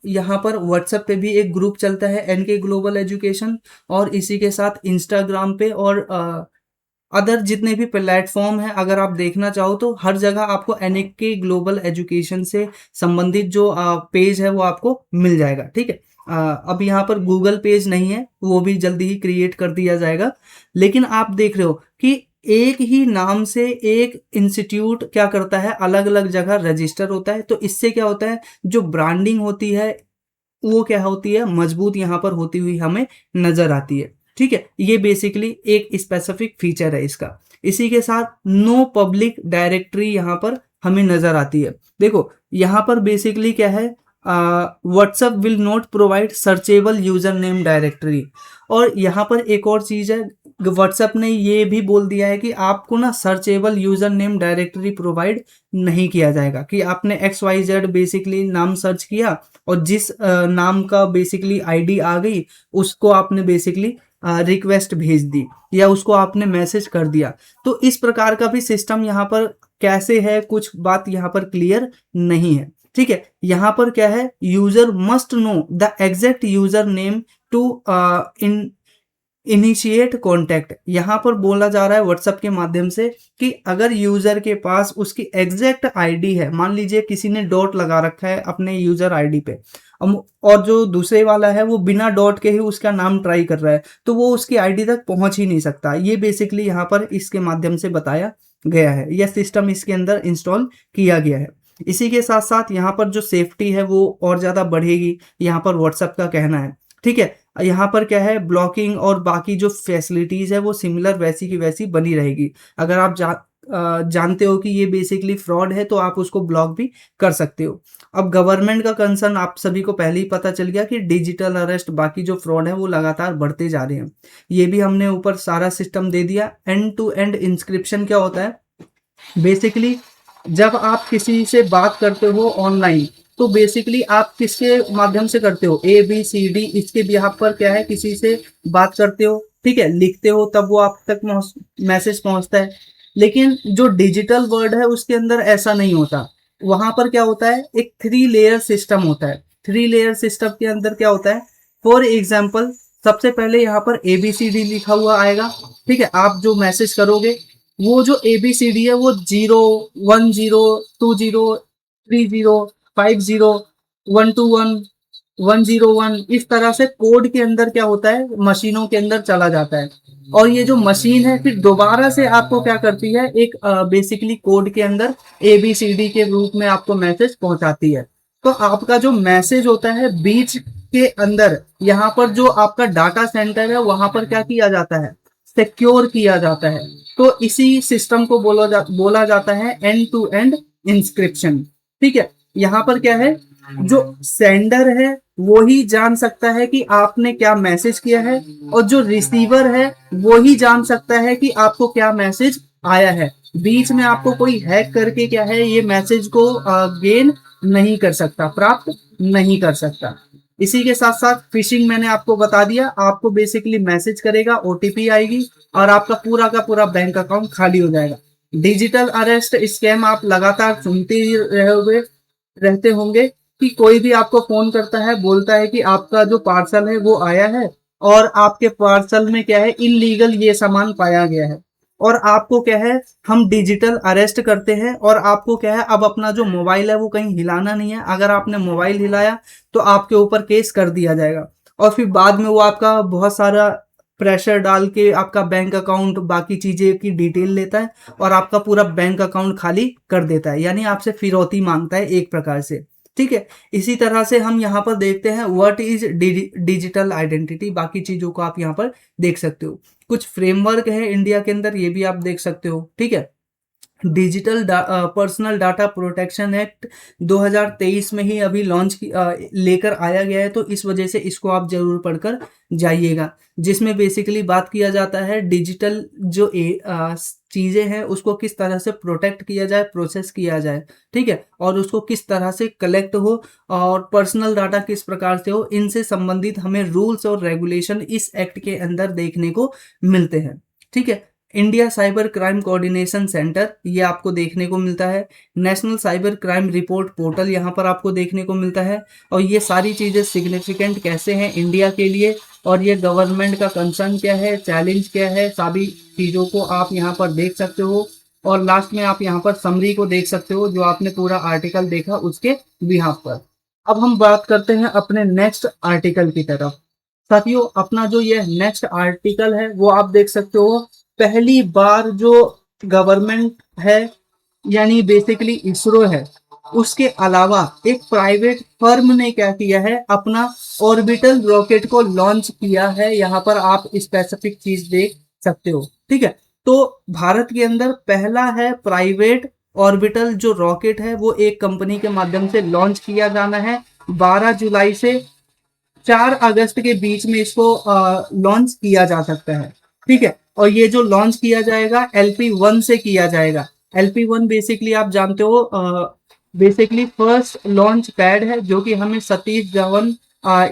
Speaker 1: यहाँ पर व्हाट्सएप पे भी एक ग्रुप चलता है एनके ग्लोबल एजुकेशन, और इसी के साथ इंस्टाग्राम पे और अदर जितने भी प्लेटफॉर्म हैं अगर आप देखना चाहो तो हर जगह आपको एनके ग्लोबल एजुकेशन से संबंधित जो पेज है वो आपको मिल जाएगा। ठीक है, अब यहाँ पर गूगल पेज नहीं है, वो भी जल्दी ही क्रिएट कर दिया जाएगा। लेकिन आप देख रहे हो कि एक ही नाम से एक इंस्टीट्यूट क्या करता है, अलग अलग जगह रजिस्टर होता है। तो इससे क्या होता है, जो ब्रांडिंग होती है वो क्या होती है, मजबूत यहाँ पर होती हुई हमें नजर आती है। ठीक है, ये बेसिकली एक स्पेसिफिक फीचर है इसका। इसी के साथ नो पब्लिक डायरेक्टरी यहाँ पर हमें नजर आती है। देखो यहाँ पर बेसिकली क्या है, WhatsApp will not provide searchable user name directory. और यहाँ पर एक और चीज है, व्हाट्सएप ने ये भी बोल दिया है कि आपको ना searchable user name directory provide नहीं किया जाएगा, कि आपने XYZ बेसिकली नाम सर्च किया और जिस नाम का बेसिकली आईडी आ गई उसको आपने बेसिकली रिक्वेस्ट भेज दी या उसको आपने मैसेज कर दिया। तो इस प्रकार का भी सिस्टम यहाँ पर कैसे है, कुछ बात यहाँ पर क्लियर नहीं है। ठीक है, यहाँ पर क्या है, user must know the exact user name to in initiate contact. यहाँ पर बोला जा रहा है व्हाट्सएप के माध्यम से कि अगर यूजर के पास उसकी एग्जैक्ट आईडी है, मान लीजिए किसी ने डॉट लगा रखा है अपने यूजर आईडी पे, और जो दूसरे वाला है वो बिना डॉट के ही उसका नाम ट्राई कर रहा है, तो वो उसकी आईडी तक पहुंच ही नहीं सकता। ये बेसिकली यहाँ पर इसके माध्यम से बताया गया है, यह सिस्टम इसके अंदर इंस्टॉल किया गया है। इसी के साथ साथ यहाँ पर जो सेफ्टी है वो और ज़्यादा बढ़ेगी, यहाँ पर व्हाट्सएप का कहना है। ठीक है, यहाँ पर क्या है, ब्लॉकिंग और बाकी जो फैसिलिटीज़ है वो सिमिलर वैसी की वैसी बनी रहेगी। अगर आप जानते हो कि ये बेसिकली फ्रॉड है तो आप उसको ब्लॉक भी कर सकते हो। अब गवर्नमेंट का कंसर्न आप सभी को पहले ही पता चल गया कि डिजिटल अरेस्ट बाकी जो फ्रॉड है वो लगातार बढ़ते जा रहे हैं। ये भी हमने ऊपर सारा सिस्टम दे दिया। एंड टू एंड इंस्क्रिप्शन क्या होता है, बेसिकली जब आप किसी से बात करते हो ऑनलाइन तो बेसिकली आप किसके माध्यम से करते हो, ABCD, इसके बिहाफ पर क्या है, किसी से बात करते हो। ठीक है, लिखते हो तब वो आप तक मैसेज पहुंचता है। लेकिन जो डिजिटल वर्ड है उसके अंदर ऐसा नहीं होता। वहां पर क्या होता है, एक 3 लेयर सिस्टम होता है। 3 लेयर सिस्टम के अंदर क्या होता है, फॉर एग्जाम्पल सबसे पहले यहाँ पर ABCD लिखा हुआ आएगा। ठीक है, आप जो मैसेज करोगे वो जो ABCD है वो 0 1 0 2 0 3 0 5 0 1 2 1 1 0 1, इस तरह से कोड के अंदर क्या होता है, मशीनों के अंदर चला जाता है। और ये जो मशीन है फिर दोबारा से आपको क्या करती है, एक बेसिकली कोड के अंदर ABCD के रूप में आपको मैसेज पहुंचाती है। तो आपका जो मैसेज होता है बीच के अंदर, यहाँ पर जो आपका डाटा सेंटर है वहां पर क्या किया जाता है, सिक्योर किया जाता है। तो इसी सिस्टम को बोला जाता है एंड टू एंड इंस्क्रिप्शन। ठीक है, यहाँ पर क्या है, जो सेंडर है वो ही जान सकता है कि आपने क्या मैसेज किया है, और जो रिसीवर है वो ही जान सकता है कि आपको क्या मैसेज आया है। बीच में आपको कोई हैक करके क्या है, ये मैसेज को गेन नहीं कर सकता, प्राप्त नहीं कर सकता। इसी के साथ साथ फिशिंग मैंने आपको बता दिया, आपको बेसिकली मैसेज करेगा, OTP आएगी और आपका पूरा का पूरा बैंक अकाउंट खाली हो जाएगा। डिजिटल अरेस्ट स्कैम आप लगातार सुनते ही रहते होंगे कि कोई भी आपको फोन करता है, बोलता है कि आपका जो पार्सल है वो आया है और आपके पार्सल में क्या है, इलीगल ये सामान पाया गया है। और आपको क्या है, हम डिजिटल अरेस्ट करते हैं और आपको क्या है, अब अपना जो मोबाइल है वो कहीं हिलाना नहीं है। अगर आपने मोबाइल हिलाया तो आपके ऊपर केस कर दिया जाएगा और फिर बाद में वो आपका बहुत सारा प्रेशर डाल के आपका बैंक अकाउंट बाकी चीजें की डिटेल लेता है और आपका पूरा बैंक अकाउंट खाली कर देता है, यानी आपसे फिरौती मांगता है एक प्रकार से। ठीक है, इसी तरह से हम यहाँ पर देखते हैं व्हाट इज डिजिटल आइडेंटिटी, बाकी चीजों को आप यहाँ पर देख सकते हो। कुछ फ्रेमवर्क है इंडिया के अंदर, ये भी आप देख सकते हो। ठीक है, digital personal data protection act 2023 में ही अभी लॉन्च लेकर आया गया है, तो इस वजह से इसको आप जरूर पढ़कर जाइएगा, जिसमें बेसिकली बात किया जाता है डिजिटल जो चीज़ें हैं उसको किस तरह से प्रोटेक्ट किया जाए, प्रोसेस किया जाए। ठीक है, और उसको किस तरह से कलेक्ट हो और पर्सनल डाटा किस प्रकार से हो, इनसे संबंधित हमें रूल्स और रेगुलेशन इस एक्ट के अंदर देखने को मिलते हैं। ठीक है, India cyber crime coordination centre ये आपको देखने को मिलता है। National cyber crime report portal यहाँ पर आपको देखने को मिलता है। और ये सारी चीज़ें सिग्निफिकेंट कैसे हैं इंडिया के लिए, और ये गवर्नमेंट का कंसर्न क्या है, चैलेंज क्या है, सभी चीज़ों को आप यहाँ पर देख सकते हो। और लास्ट में आप यहाँ पर समरी को देख सकते हो, जो आपने पूरा आर्टिकल देखा उसके बिहाफ पर। अब हम बात करते हैं अपने नेक्स्ट आर्टिकल की तरफ। साथियों, अपना जो ये नेक्स्ट आर्टिकल है वो आप देख सकते हो, पहली बार जो गवर्नमेंट है यानी बेसिकली इसरो है, उसके अलावा एक प्राइवेट फर्म ने क्या किया है, अपना ऑर्बिटल रॉकेट को लॉन्च किया है। यहाँ पर आप स्पेसिफिक चीज देख सकते हो। ठीक है, तो भारत के अंदर पहला है प्राइवेट ऑर्बिटल जो रॉकेट है वो एक कंपनी के माध्यम से लॉन्च किया जाना है। 12 जुलाई से 4 अगस्त के बीच में इसको लॉन्च किया जा सकता है। ठीक है, और ये जो लॉन्च किया जाएगा LP-1 से किया जाएगा। LP-1 बेसिकली आप जानते हो, बेसिकली फर्स्ट लॉन्च पैड है जो कि हमें सतीश धवन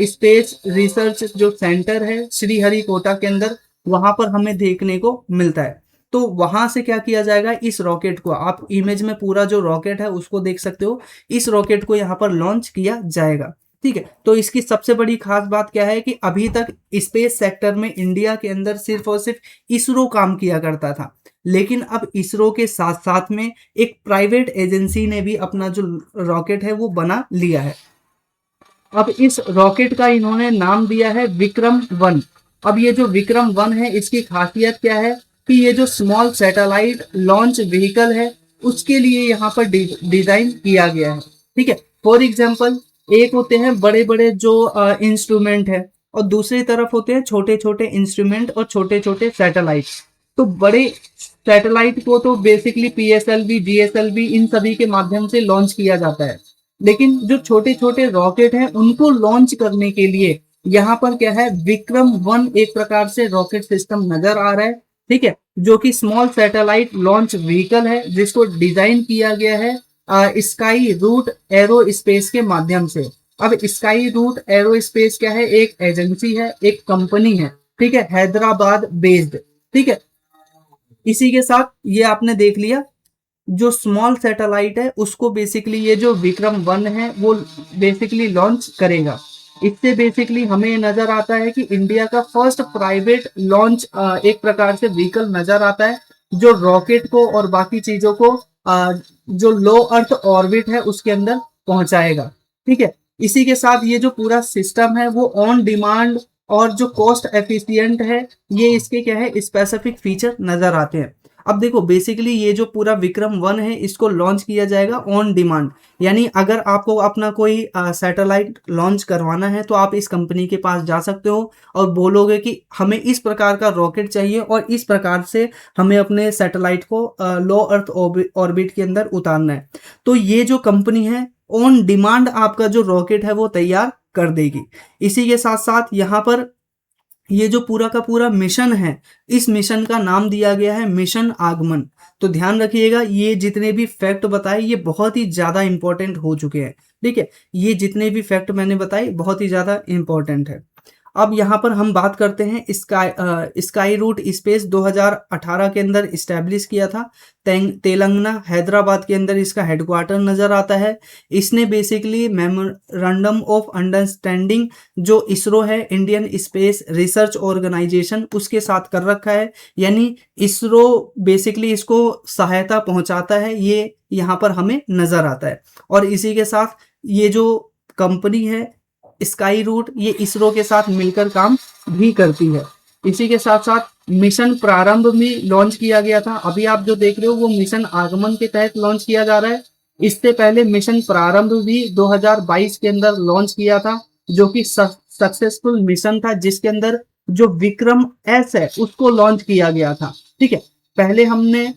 Speaker 1: स्पेस रिसर्च जो सेंटर है श्रीहरिकोटा के अंदर, वहां पर हमें देखने को मिलता है। तो वहां से क्या किया जाएगा, इस रॉकेट को आप इमेज में पूरा जो रॉकेट है उसको देख सकते हो, इस रॉकेट को यहाँ पर लॉन्च किया जाएगा। ठीक है, तो इसकी सबसे बड़ी खास बात क्या है कि अभी तक स्पेस सेक्टर में इंडिया के अंदर सिर्फ और सिर्फ इसरो काम किया करता था, लेकिन अब इसरो के साथ साथ में एक प्राइवेट एजेंसी ने भी अपना जो रॉकेट है वो बना लिया है। अब इस रॉकेट का इन्होंने नाम दिया है विक्रम-1। अब ये जो विक्रम-1 है इसकी खासियत क्या है कि ये जो स्मॉल सैटेलाइट लॉन्च व्हीकल है उसके लिए यहाँ पर डिजाइन किया गया है। ठीक है, फॉर एग्जाम्पल एक होते हैं बड़े बड़े जो इंस्ट्रूमेंट है और दूसरी तरफ होते हैं छोटे छोटे इंस्ट्रूमेंट और छोटे छोटे सैटेलाइट। तो बड़े सैटेलाइट को तो बेसिकली PSLV GSLV इन सभी के माध्यम से लॉन्च किया जाता है, लेकिन जो छोटे छोटे रॉकेट हैं उनको लॉन्च करने के लिए यहाँ पर क्या है, विक्रम-1 एक प्रकार से रॉकेट सिस्टम नजर आ रहा है। ठीक है, जो कि स्मॉल सैटेलाइट लॉन्च व्हीकल है जिसको डिजाइन किया गया है स्काई रूट एरोस्पेस के माध्यम से। अब स्काई रूट एरोस्पेस क्या है, एक एजेंसी है, एक कंपनी है। ठीक है, हैदराबाद बेस्ड। ठीक है, इसी के साथ ये आपने देख लिया जो स्मॉल सैटेलाइट है उसको बेसिकली ये जो विक्रम-1 है वो बेसिकली लॉन्च करेगा। इससे बेसिकली हमें नजर आता है कि इंडिया का फर्स्ट प्राइवेट लॉन्च एक प्रकार से व्हीकल नजर आता है जो रॉकेट को और बाकी चीजों को जो लो अर्थ ऑर्बिट है उसके अंदर पहुंचाएगा। ठीक है, इसी के साथ ये जो पूरा सिस्टम है वो ऑन डिमांड और जो कॉस्ट एफिशिएंट है, ये इसके क्या है स्पेसिफिक फीचर नजर आते हैं। अब देखो बेसिकली ये जो पूरा विक्रम-1 है इसको लॉन्च किया जाएगा ऑन डिमांड, यानी अगर आपको अपना कोई सैटेलाइट लॉन्च करवाना है तो आप इस कंपनी के पास जा सकते हो और बोलोगे कि हमें इस प्रकार का रॉकेट चाहिए और इस प्रकार से हमें अपने सैटेलाइट को लो अर्थ ऑर्बिट के अंदर उतारना है। तो ये जो कंपनी है ऑन डिमांड आपका जो रॉकेट है वो तैयार कर देगी। इसी के साथ साथ यहाँ पर ये जो पूरा का पूरा मिशन है, इस मिशन का नाम दिया गया है मिशन आगमन। तो ध्यान रखिएगा ये जितने भी फैक्ट बताए ये बहुत ही ज्यादा इंपॉर्टेंट हो चुके हैं। ठीक है, ये जितने भी फैक्ट मैंने बताए बहुत ही ज्यादा इंपॉर्टेंट है। अब यहाँ पर हम बात करते हैं स्काई रूट स्पेस 2018 के अंदर इस्टेब्लिश किया था। तेलंगाना हैदराबाद के अंदर इसका हेडक्वार्टर नजर आता है। इसने बेसिकली मेमोरेंडम ऑफ अंडरस्टैंडिंग जो इसरो है इंडियन स्पेस रिसर्च ऑर्गेनाइजेशन उसके साथ कर रखा है, यानी इसरो बेसिकली इसको सहायता पहुंचाता है, ये यहाँ पर हमें नजर आता है। और इसी के साथ ये जो कंपनी है स्काई रूट ये इसरो के साथ मिलकर काम भी करती है। इसी के साथ साथ मिशन प्रारंभ में लॉन्च किया गया था। अभी आप जो देख रहे हो वो मिशन आगमन के तहत लॉन्च किया जा रहा है। इससे पहले मिशन प्रारंभ भी 2022 के अंदर लॉन्च किया था जो कि सक्सेसफुल मिशन था, जिसके अंदर जो विक्रम-S है उसको लॉन्च किया गया था। ठीक है, पहले हमने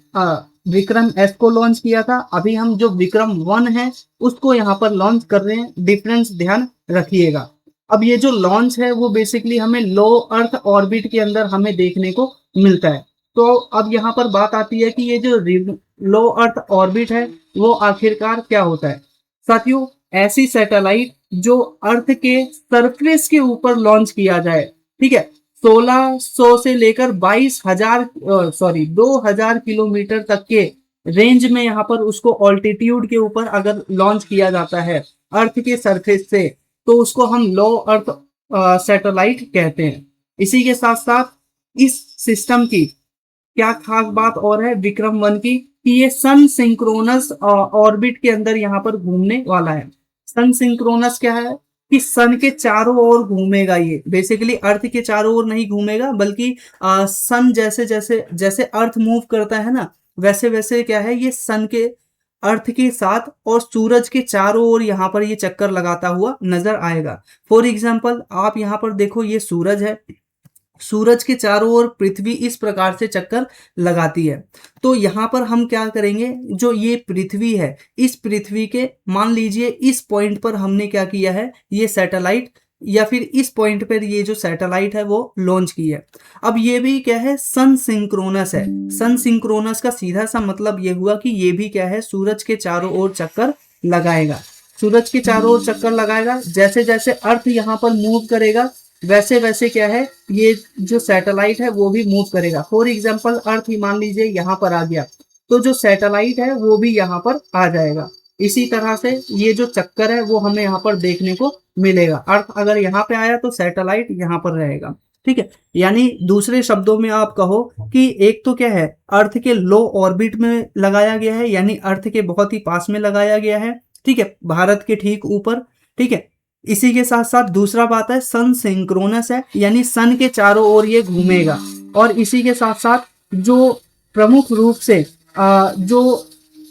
Speaker 1: विक्रम-S को लॉन्च किया था, अभी हम जो विक्रम-1 है उसको यहाँ पर लॉन्च कर रहे हैं। डिफरेंस ध्यान रखिएगा। अब ये जो लॉन्च है वो बेसिकली हमें लो अर्थ ऑर्बिट के अंदर हमें देखने को मिलता है। तो अब यहाँ पर बात आती है कि ये जो लो अर्थ ऑर्बिट है वो आखिरकार क्या होता है। साथियों, ऐसी सैटेलाइट जो अर्थ के सरफेस के ऊपर लॉन्च किया जाए। ठीक है, 1600 से लेकर 2000 किलोमीटर तक के रेंज में यहाँ पर उसको ऑल्टीट्यूड के ऊपर अगर लॉन्च किया जाता है अर्थ के सरफेस से तो उसको हम लो अर्थ सैटेलाइट कहते हैं। इसी के साथ साथ इस सिस्टम की क्या खास बात और है विक्रम-1 की कि ये सन सिंक्रोनस ऑर्बिट के अंदर यहाँ पर घूमने वाला है। सन सिंक्रोनस क्या है, कि सन के चारों ओर घूमेगा। ये बेसिकली अर्थ के चारों ओर नहीं घूमेगा, बल्कि सन जैसे जैसे जैसे अर्थ मूव करता है ना, वैसे वैसे क्या है, ये सन के अर्थ के साथ और सूरज के चारों ओर यहाँ पर ये चक्कर लगाता हुआ नजर आएगा। फॉर एग्जाम्पल आप यहाँ पर देखो, ये सूरज है, सूरज के चारों ओर पृथ्वी इस प्रकार से चक्कर लगाती है। तो यहाँ पर हम क्या करेंगे, जो ये पृथ्वी है, इस पृथ्वी के मान लीजिए इस पॉइंट पर हमने क्या किया है, ये सैटेलाइट, या फिर इस पॉइंट पर ये जो सैटेलाइट है वो लॉन्च की है। अब ये भी क्या है, सन सिंक्रोनस है। सन सिंक्रोनस का सीधा सा मतलब ये हुआ कि ये भी क्या है, सूरज के चारों ओर चक्कर लगाएगा। सूरज के चारों ओर चक्कर लगाएगा, जैसे जैसे अर्थ यहाँ पर मूव करेगा वैसे वैसे क्या है, ये जो सैटेलाइट है वो भी मूव करेगा। फॉर एग्जाम्पल अर्थ ही मान लीजिए यहाँ पर आ गया, तो जो सैटेलाइट है वो भी यहाँ पर आ जाएगा। इसी तरह से ये जो चक्कर है वो हमें यहाँ पर देखने को मिलेगा। अर्थ अगर यहाँ पे आया तो सैटेलाइट यहाँ पर रहेगा। ठीक है, यानी दूसरे शब्दों में आप कहो कि एक तो क्या है, अर्थ के लो ऑर्बिट में लगाया गया है, यानी अर्थ के बहुत ही पास में लगाया गया है। ठीक है, भारत के ठीक ऊपर। ठीक है, इसी के साथ साथ दूसरा बात है, सन सिंक्रोनस है, यानी सन के चारों ओर ये घूमेगा। और इसी के साथ साथ जो प्रमुख रूप से जो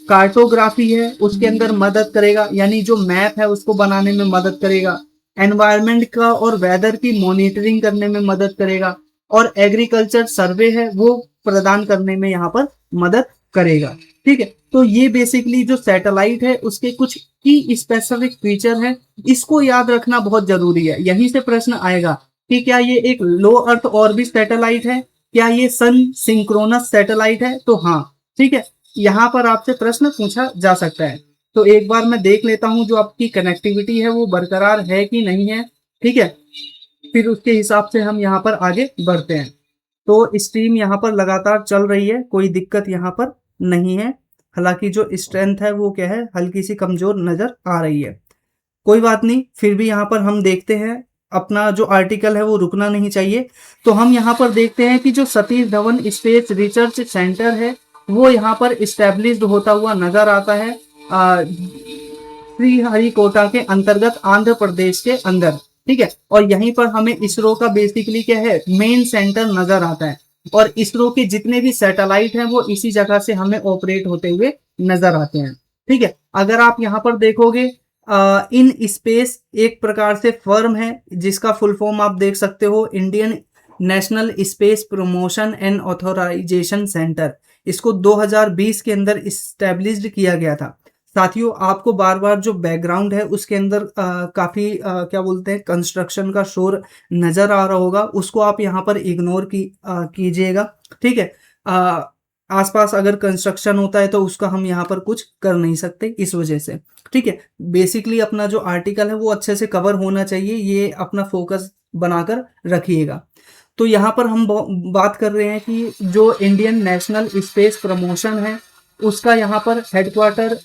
Speaker 1: कार्टोग्राफी है उसके अंदर मदद करेगा, यानी जो मैप है उसको बनाने में मदद करेगा। एनवायरनमेंट का और वेदर की मॉनिटरिंग करने में मदद करेगा, और एग्रीकल्चर सर्वे है वो प्रदान करने में यहाँ पर मदद करेगा। ठीक है, तो ये बेसिकली जो सैटेलाइट है उसके कुछ की स्पेसिफिक फीचर है, इसको याद रखना बहुत जरूरी है। यहीं से प्रश्न आएगा कि क्या ये एक लो अर्थ ऑर्बिट सैटेलाइट है, क्या ये सन सिंक्रोनस सैटेलाइट है। तो हाँ, ठीक है, यहाँ पर आपसे प्रश्न पूछा जा सकता है। तो एक बार मैं देख लेता हूँ जो आपकी कनेक्टिविटी है वो बरकरार है कि नहीं है। ठीक है, फिर उसके हिसाब से हम यहाँ पर आगे बढ़ते हैं। तो स्ट्रीम यहाँ पर लगातार चल रही है, कोई दिक्कत यहाँ पर नहीं है। हालांकि जो स्ट्रेंथ है वो क्या है, हल्की सी कमजोर नजर आ रही है। कोई बात नहीं, फिर भी यहाँ पर हम देखते हैं, अपना जो आर्टिकल है वो रुकना नहीं चाहिए। तो हम यहाँ पर देखते हैं कि जो Satish Dhawan space research centre है वो यहाँ पर इस्टेब्लिश्ड होता हुआ नजर आता है श्रीहरिकोटा के अंतर्गत आंध्र प्रदेश के अंदर। ठीक है, और यहीं पर हमें इसरो का बेसिकली क्या है, मेन सेंटर नजर आता है। और इसरो के जितने भी सैटेलाइट हैं वो इसी जगह से हमें ऑपरेट होते हुए नजर आते हैं। ठीक है, अगर आप यहाँ पर देखोगे, इन स्पेस एक प्रकार से फर्म है जिसका फुल फॉर्म आप देख सकते हो, Indian national space promotion and authorisation centre. इसको 2020 के अंदर इस्टेब्लिश्ड किया गया था। साथियों, आपको बार बार जो बैकग्राउंड है उसके अंदर काफी क्या बोलते हैं, कंस्ट्रक्शन का शोर नजर आ रहा होगा, उसको आप यहाँ पर इग्नोर कीजिएगा। ठीक है, आसपास अगर कंस्ट्रक्शन होता है तो उसका हम यहाँ पर कुछ कर नहीं सकते इस वजह से। ठीक है, बेसिकली अपना जो आर्टिकल है वो अच्छे से कवर होना चाहिए, ये अपना फोकस बनाकर रखिएगा। तो यहाँ पर हम बात कर रहे हैं कि जो इंडियन नेशनल स्पेस प्रमोशन है उसका यहाँ पर हेडक्वार्टर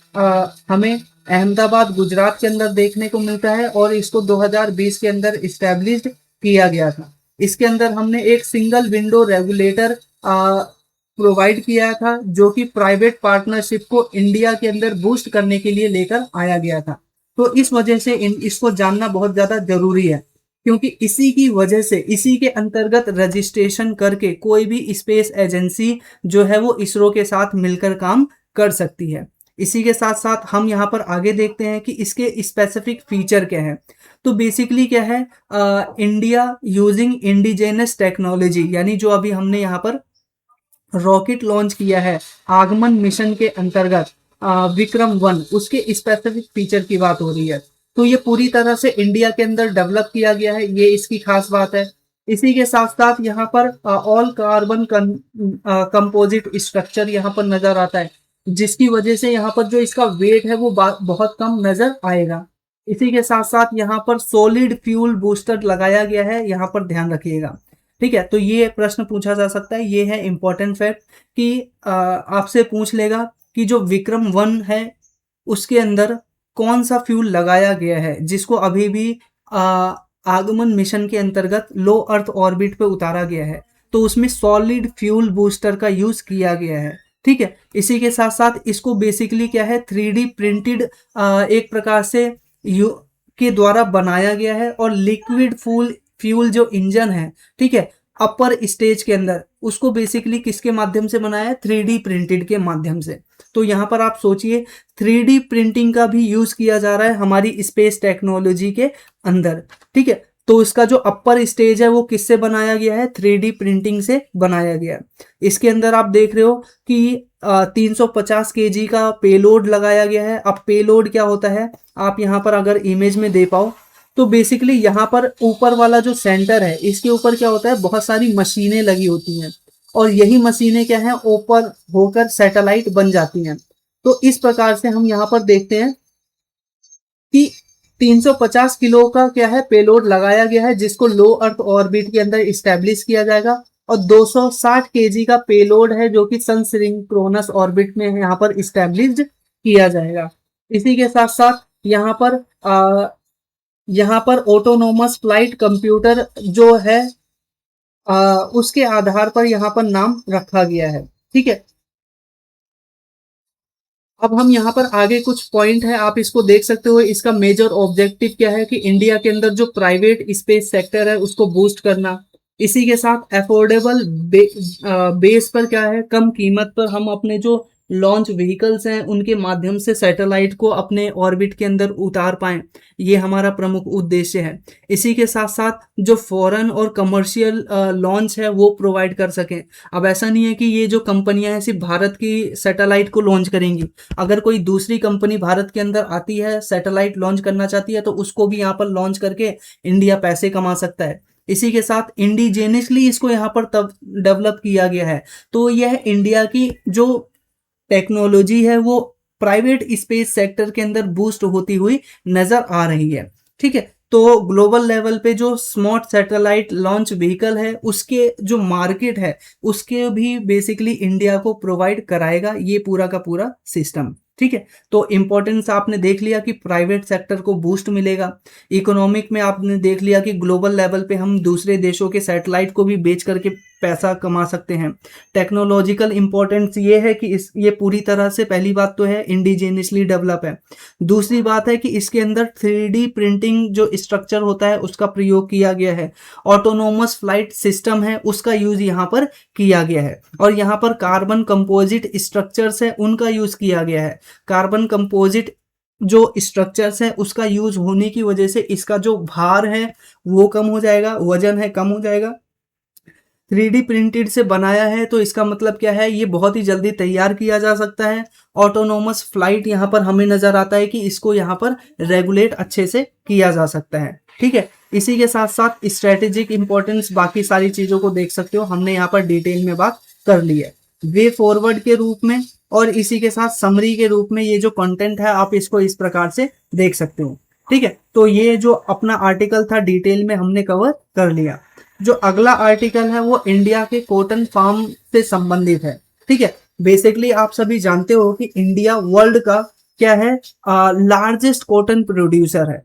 Speaker 1: हमें अहमदाबाद गुजरात के अंदर देखने को मिलता है, और इसको 2020 के अंदर इस्टेब्लिश्ड किया गया था। इसके अंदर हमने एक सिंगल विंडो रेगुलेटर प्रोवाइड किया था, जो कि प्राइवेट पार्टनरशिप को इंडिया के अंदर बूस्ट करने के लिए लेकर आया गया था। तो इस वजह से इसको जानना बहुत ज्यादा जरूरी है, क्योंकि इसी की वजह से, इसी के अंतर्गत रजिस्ट्रेशन करके कोई भी स्पेस एजेंसी जो है वो इसरो के साथ मिलकर काम कर सकती है। इसी के साथ साथ हम यहाँ पर आगे देखते हैं कि इसके स्पेसिफिक फीचर क्या है। तो बेसिकली क्या है, इंडिया यूजिंग इंडिजेनस टेक्नोलॉजी, यानी जो अभी हमने यहाँ पर रॉकेट लॉन्च किया है आगमन मिशन के अंतर्गत विक्रम-1, उसके स्पेसिफिक फीचर की बात हो रही है। तो ये पूरी तरह से इंडिया के अंदर डेवलप किया गया है, ये इसकी खास बात है। इसी के साथ साथ यहाँ पर ऑल कार्बन कंपोजिट स्ट्रक्चर यहाँ पर नजर आता है, जिसकी वजह से यहाँ पर जो इसका वेट है वो बहुत कम नजर आएगा। इसी के साथ साथ यहाँ पर सॉलिड फ्यूल बूस्टर लगाया गया है, यहाँ पर ध्यान रखिएगा। ठीक है, तो ये प्रश्न पूछा जा सकता है, ये है इंपॉर्टेंट फैक्ट कि आपसे पूछ लेगा कि जो विक्रम-1 है उसके अंदर कौन सा फ्यूल लगाया गया है, जिसको अभी भी आगमन मिशन के अंतर्गत लो अर्थ ऑर्बिट पे उतारा गया है। तो उसमें सॉलिड फ्यूल बूस्टर का यूज किया गया है। ठीक है, इसी के साथ साथ इसको बेसिकली क्या है, 3D प्रिंटेड एक प्रकार से के द्वारा बनाया गया है। और लिक्विड फ्यूल जो इंजन है, ठीक है, अपर स्टेज के अंदर, उसको बेसिकली किसके माध्यम से बनाया है? 3D प्रिंटेड के माध्यम से। तो यहाँ पर आप सोचिए 3D प्रिंटिंग का भी यूज किया जा रहा है हमारी स्पेस टेक्नोलॉजी के अंदर, ठीक है। तो इसका जो अपर स्टेज है वो किससे बनाया गया है? 3D प्रिंटिंग से बनाया गया है। इसके अंदर आप देख रहे हो कि 350 केजी का पेलोड लगाया गया है। अब पेलोड क्या होता है, आप यहाँ पर अगर इमेज में दे पाओ तो बेसिकली यहाँ पर ऊपर वाला जो सेंटर है, इसके ऊपर क्या होता है? बहुत सारी मशीनें लगी होती हैं, और यही मशीनें क्या है? ऊपर होकर सैटेलाइट बन जाती हैं। तो इस प्रकार से हम यहाँ पर देखते हैं कि 350 किलो का क्या है? पेलोड लगाया गया है, जिसको लो अर्थ ऑर्बिट के अंदर इस्टेब्लिश किया जाएगा। और 260 केजी का पेलोड है जो कि सन सिंक्रोनस ऑर्बिट में यहाँ पर इस्टेब्लिश्ड किया जाएगा। इसी के साथ साथ यहाँ पर ऑटोनोमस फ्लाइट कंप्यूटर जो है उसके आधार पर यहाँ पर नाम रखा गया है, ठीक है। अब हम यहाँ पर आगे कुछ पॉइंट है, आप इसको देख सकते हो। इसका मेजर ऑब्जेक्टिव क्या है कि इंडिया के अंदर जो प्राइवेट स्पेस सेक्टर है उसको बूस्ट करना। इसी के साथ अफोर्डेबल बेस पर क्या है, कम कीमत पर हम अपने जो लॉन्च व्हीकल्स हैं उनके माध्यम से सैटेलाइट को अपने ऑर्बिट के अंदर उतार पाएं, ये हमारा प्रमुख उद्देश्य है। इसी के साथ साथ जो फॉरेन और कमर्शियल लॉन्च है वो प्रोवाइड कर सकें। अब ऐसा नहीं है कि ये जो कंपनियां हैं सिर्फ भारत की सैटेलाइट को लॉन्च करेंगी। अगर कोई दूसरी कंपनी भारत के अंदर आती है, सैटेलाइट लॉन्च करना चाहती है, तो उसको भी यहाँ पर लॉन्च करके इंडिया पैसे कमा सकता है। इसी के साथ इंडिजेनियसली इसको यहाँ पर तब डेवलप किया गया है। तो यह इंडिया की जो टेक्नोलॉजी है वो प्राइवेट स्पेस सेक्टर के अंदर बूस्ट होती हुई नजर आ रही है, ठीक है। तो ग्लोबल लेवल पे जो स्मार्ट सैटेलाइट लॉन्च व्हीकल है उसके जो मार्केट है उसके भी बेसिकली इंडिया को प्रोवाइड कराएगा ये पूरा का पूरा सिस्टम, ठीक है। तो इंपॉर्टेंस आपने देख लिया कि प्राइवेट सेक्टर को बूस्ट मिलेगा। इकोनॉमिक में आपने देख लिया कि ग्लोबल लेवल पे हम दूसरे देशों के सैटेलाइट को भी बेच करके पैसा कमा सकते हैं। टेक्नोलॉजिकल इंपॉर्टेंस ये है कि ये पूरी तरह से, पहली बात तो है इंडिजिनियसली डेवलप है। दूसरी बात है कि इसके अंदर 3D प्रिंटिंग जो स्ट्रक्चर होता है उसका प्रयोग किया गया है। ऑटोनोमस फ्लाइट सिस्टम है उसका यूज यहाँ पर किया गया है। और यहाँ पर कार्बन कंपोजिट स्ट्रक्चर्स है उनका यूज किया गया है। कार्बन कंपोजिट जो स्ट्रक्चर्स है उसका यूज होने की वजह से इसका जो भार है वो कम हो जाएगा, वजन है कम हो जाएगा। 3D प्रिंटेड से बनाया है तो इसका मतलब क्या है, ये बहुत ही जल्दी तैयार किया जा सकता है। ऑटोनोमस फ्लाइट यहाँ पर हमें नजर आता है कि इसको यहाँ पर रेगुलेट अच्छे से किया जा सकता है, ठीक है। इसी के साथ साथ स्ट्रेटेजिक इंपॉर्टेंस, बाकी सारी चीजों को देख सकते हो, हमने यहाँ पर डिटेल में बात कर ली है। वे फॉरवर्ड के रूप में और इसी के साथ समरी के रूप में ये जो कंटेंट है आप इसको इस प्रकार से देख सकते हो, ठीक है। तो ये जो अपना आर्टिकल था डिटेल में हमने कवर कर लिया। जो अगला आर्टिकल है वो इंडिया के कॉटन फार्म से संबंधित है, ठीक है। बेसिकली आप सभी जानते हो कि इंडिया वर्ल्ड का क्या है, लार्जेस्ट कॉटन प्रोड्यूसर है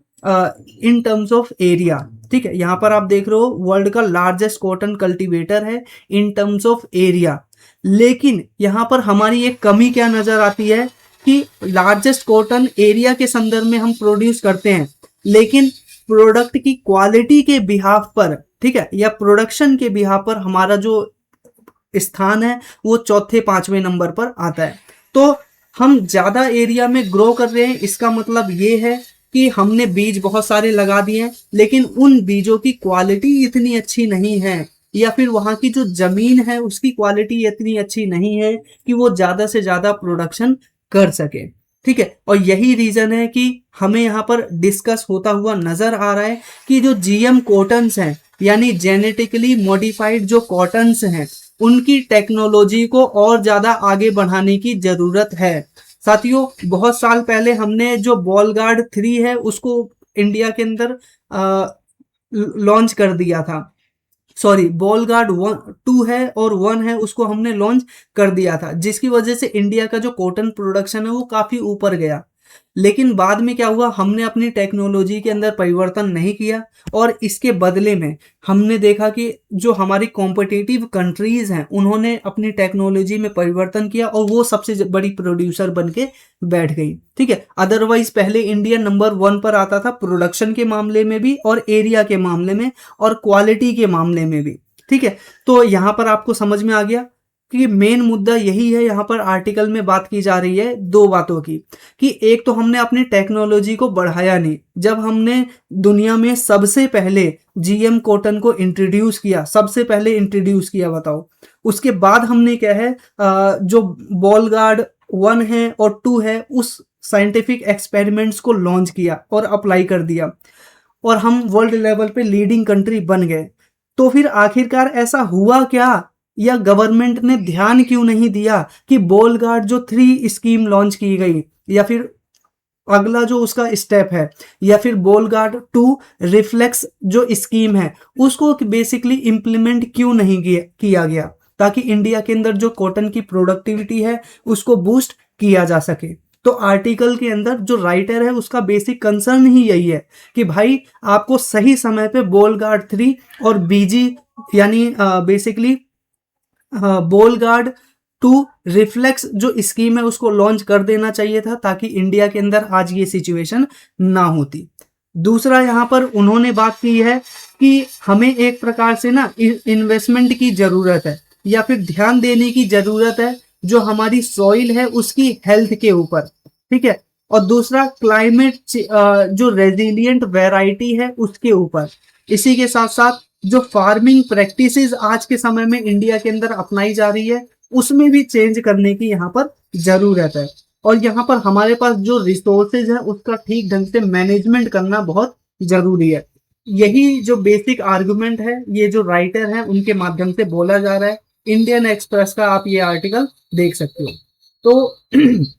Speaker 1: इन टर्म्स ऑफ एरिया, ठीक है। यहाँ पर आप देख रहे हो वर्ल्ड का लार्जेस्ट कॉटन कल्टीवेटर है इन टर्म्स ऑफ एरिया। लेकिन यहाँ पर हमारी एक कमी क्या नजर आती है कि लार्जेस्ट कॉटन एरिया के संदर्भ में हम प्रोड्यूस करते हैं, लेकिन प्रोडक्ट की क्वालिटी के बिहाफ पर, ठीक है, या प्रोडक्शन के बिहाफ पर हमारा जो स्थान है वो चौथे पांचवें नंबर पर आता है। तो हम ज्यादा एरिया में ग्रो कर रहे हैं, इसका मतलब ये है कि हमने बीज बहुत सारे लगा दिए हैं लेकिन उन बीजों की क्वालिटी इतनी अच्छी नहीं है, या फिर वहां की जो जमीन है उसकी क्वालिटी इतनी अच्छी नहीं है कि वो ज्यादा से ज्यादा प्रोडक्शन कर सके, ठीक है। और यही रीजन है कि हमें यहाँ पर डिस्कस होता हुआ नजर आ रहा है कि जो जीएम कॉटन्स हैं यानी जेनेटिकली मॉडिफाइड जो कॉटन्स हैं उनकी टेक्नोलॉजी को और ज्यादा आगे बढ़ाने की जरूरत है। साथियों, बहुत साल पहले हमने जो बॉल गार्ड 3 है उसको इंडिया के अंदर लॉन्च कर दिया था। सॉरी, बॉल गार्ड 2 है और 1 है उसको हमने लॉन्च कर दिया था, जिसकी वजह से इंडिया का जो कॉटन प्रोडक्शन है वो काफी ऊपर गया। लेकिन बाद में क्या हुआ, हमने अपनी टेक्नोलॉजी के अंदर परिवर्तन नहीं किया और इसके बदले में हमने देखा कि जो हमारी कॉम्पिटिटिव कंट्रीज हैं उन्होंने अपनी टेक्नोलॉजी में परिवर्तन किया और वो सबसे बड़ी प्रोड्यूसर बन के बैठ गई। ठीक है, अदरवाइज पहले इंडिया नंबर 1 पर आता था प्रोडक्शन के मामले में भी और एरिया के मामले में और क्वालिटी के मामले में भी। ठीक है, तो यहाँ पर आपको समझ में आ गया कि मेन मुद्दा यही है। यहाँ पर आर्टिकल में बात की जा रही है दो बातों की, कि एक तो हमने अपनी टेक्नोलॉजी को बढ़ाया नहीं, जब हमने दुनिया में सबसे पहले जीएम कॉटन को इंट्रोड्यूस किया, सबसे पहले इंट्रोड्यूस किया, बताओ। उसके बाद हमने क्या है, जो बॉल गार्ड 1 है और 2 है उस साइंटिफिक एक्सपेरिमेंट्स को लॉन्च किया और अप्लाई कर दिया और हम वर्ल्ड लेवल पे लीडिंग कंट्री बन गए। तो फिर आखिरकार ऐसा हुआ क्या, या गवर्नमेंट ने ध्यान क्यों नहीं दिया कि बॉल गार्ड जो 3 स्कीम लॉन्च की गई, या फिर अगला जो उसका स्टेप है, या फिर बॉल गार्ड 2 रिफ्लेक्स जो स्कीम है उसको बेसिकली इम्प्लीमेंट क्यों नहीं किया गया, ताकि इंडिया के अंदर जो कॉटन की प्रोडक्टिविटी है उसको बूस्ट किया जा सके। तो आर्टिकल के अंदर जो राइटर है उसका बेसिक कंसर्न ही यही है कि भाई आपको सही समय पे बॉल गार्ड 3 और बीजी यानी बेसिकली बॉल गार्ड 2 रिफ्लेक्स जो स्कीम है उसको लॉन्च कर देना चाहिए था, ताकि इंडिया के अंदर आज ये सिचुएशन ना होती। दूसरा यहाँ पर उन्होंने बात की है कि हमें एक प्रकार से ना इन्वेस्टमेंट की जरूरत है या फिर ध्यान देने की जरूरत है जो हमारी सॉइल है उसकी हेल्थ के ऊपर। ठीक है, और दूसरा क्लाइमेट जो रेजिलियंट वैरायटी है उसके ऊपर। इसी के साथ साथ जो फार्मिंग प्रैक्टिसेस आज के समय में इंडिया के अंदर अपनाई जा रही है उसमें भी चेंज करने की यहाँ पर जरूरत है। और यहाँ पर हमारे पास जो रिसोर्सेज है उसका ठीक ढंग से मैनेजमेंट करना बहुत जरूरी है। यही जो बेसिक आर्गुमेंट है ये जो राइटर है उनके माध्यम से बोला जा रहा है। इंडियन एक्सप्रेस का आप ये आर्टिकल देख सकते हो। तो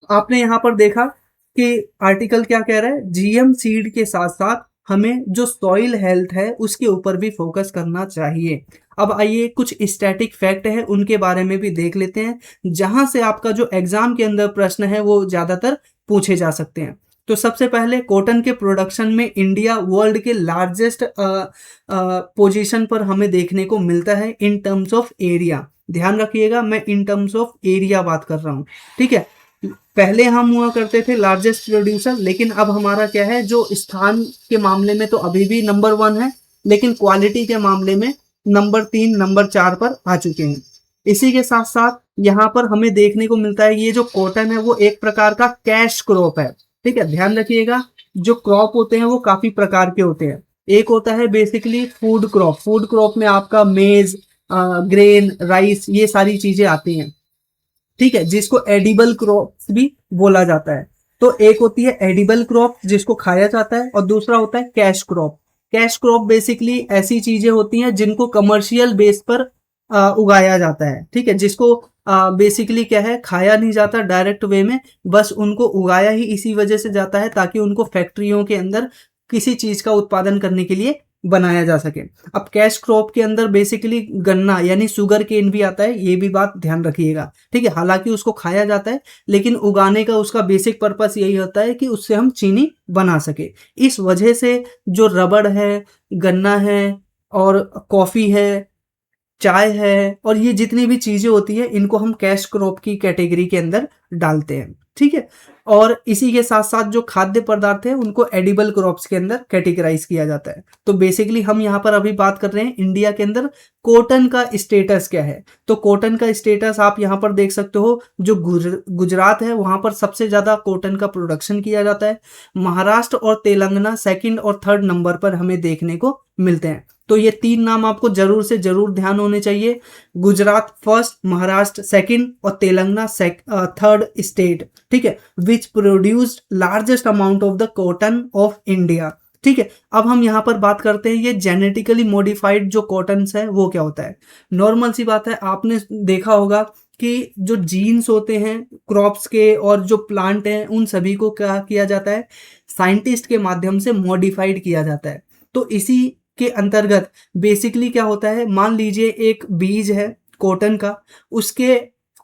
Speaker 1: आपने यहाँ पर देखा कि आर्टिकल क्या कह रहा है, जीएम सीड के साथ साथ हमें जो सॉइल हेल्थ है उसके ऊपर भी फोकस करना चाहिए। अब आइए कुछ स्टैटिक फैक्ट है उनके बारे में भी देख लेते हैं, जहां से आपका जो एग्जाम के अंदर प्रश्न है वो ज्यादातर पूछे जा सकते हैं। तो सबसे पहले कॉटन के प्रोडक्शन में इंडिया वर्ल्ड के लार्जेस्ट पोजीशन पर हमें देखने को मिलता है इन टर्म्स ऑफ एरिया। ध्यान रखिएगा, मैं इन टर्म्स ऑफ एरिया बात कर रहा हूँ। ठीक है, पहले हम हुआ करते थे लार्जेस्ट प्रोड्यूसर, लेकिन अब हमारा क्या है, जो स्थान के मामले में तो अभी भी नंबर 1 है, लेकिन क्वालिटी के मामले में नंबर 3 नंबर 4 पर आ चुके हैं। इसी के साथ साथ यहाँ पर हमें देखने को मिलता है ये जो कॉटन है वो एक प्रकार का कैश क्रॉप है। ठीक है, ध्यान रखिएगा, जो क्रॉप होते हैं वो काफी प्रकार के होते हैं। एक होता है basically food crop, food crop में आपका मेज, ग्रेन, राइस, ये सारी चीजें आती हैं। ठीक है, जिसको एडिबल क्रॉप भी बोला जाता है। तो एक होती है एडिबल क्रॉप जिसको खाया जाता है, और दूसरा होता है cash crop. Cash crop basically ऐसी चीजें होती हैं जिनको कमर्शियल बेस पर उगाया जाता है। ठीक है, जिसको बेसिकली क्या है, खाया नहीं जाता डायरेक्ट वे में, बस उनको उगाया ही इसी वजह से जाता है ताकि उनको फैक्ट्रियों के अंदर किसी चीज का उत्पादन करने के लिए बनाया जा सके। अब कैश क्रॉप के अंदर बेसिकली गन्ना यानी शुगर केन भी आता है, ये भी बात ध्यान रखिएगा। ठीक है, हालांकि उसको खाया जाता है लेकिन उगाने का उसका बेसिक पर्पस यही होता है कि उससे हम चीनी बना सके। इस वजह से जो रबड़ है, गन्ना है और कॉफी है, चाय है, और ये जितनी भी चीजें होती है इनको हम कैश क्रॉप की कैटेगरी के अंदर डालते हैं। ठीक है, और इसी के साथ साथ जो खाद्य पदार्थ है उनको एडिबल क्रॉप्स के अंदर कैटेगराइज किया जाता है। तो बेसिकली हम यहाँ पर अभी बात कर रहे हैं इंडिया के अंदर कॉटन का स्टेटस क्या है। तो कॉटन का स्टेटस आप यहाँ पर देख सकते हो, जो गुजरात है वहां पर सबसे ज्यादा कॉटन का प्रोडक्शन किया जाता है। महाराष्ट्र और तेलंगाना 2nd और 3rd नंबर पर हमें देखने को मिलते हैं। तो ये 3 नाम आपको जरूर से जरूर ध्यान होने चाहिए, गुजरात फर्स्ट, महाराष्ट्र 2nd और तेलंगाना 3rd स्टेट। ठीक है, which produced largest amount of the cotton of India. ठीक है, अब हम यहाँ पर बात करते हैं ये जेनेटिकली मॉडिफाइड जो कॉटन है वो क्या होता है। नॉर्मल सी बात है, आपने देखा होगा कि जो जीन्स होते हैं क्रॉप्स के और जो प्लांट हैं उन सभी को क्या किया जाता है, साइंटिस्ट के माध्यम से मॉडिफाइड किया जाता है। तो इसी के अंतर्गत बेसिकली क्या होता है, मान लीजिए एक बीज है कॉटन का, उसके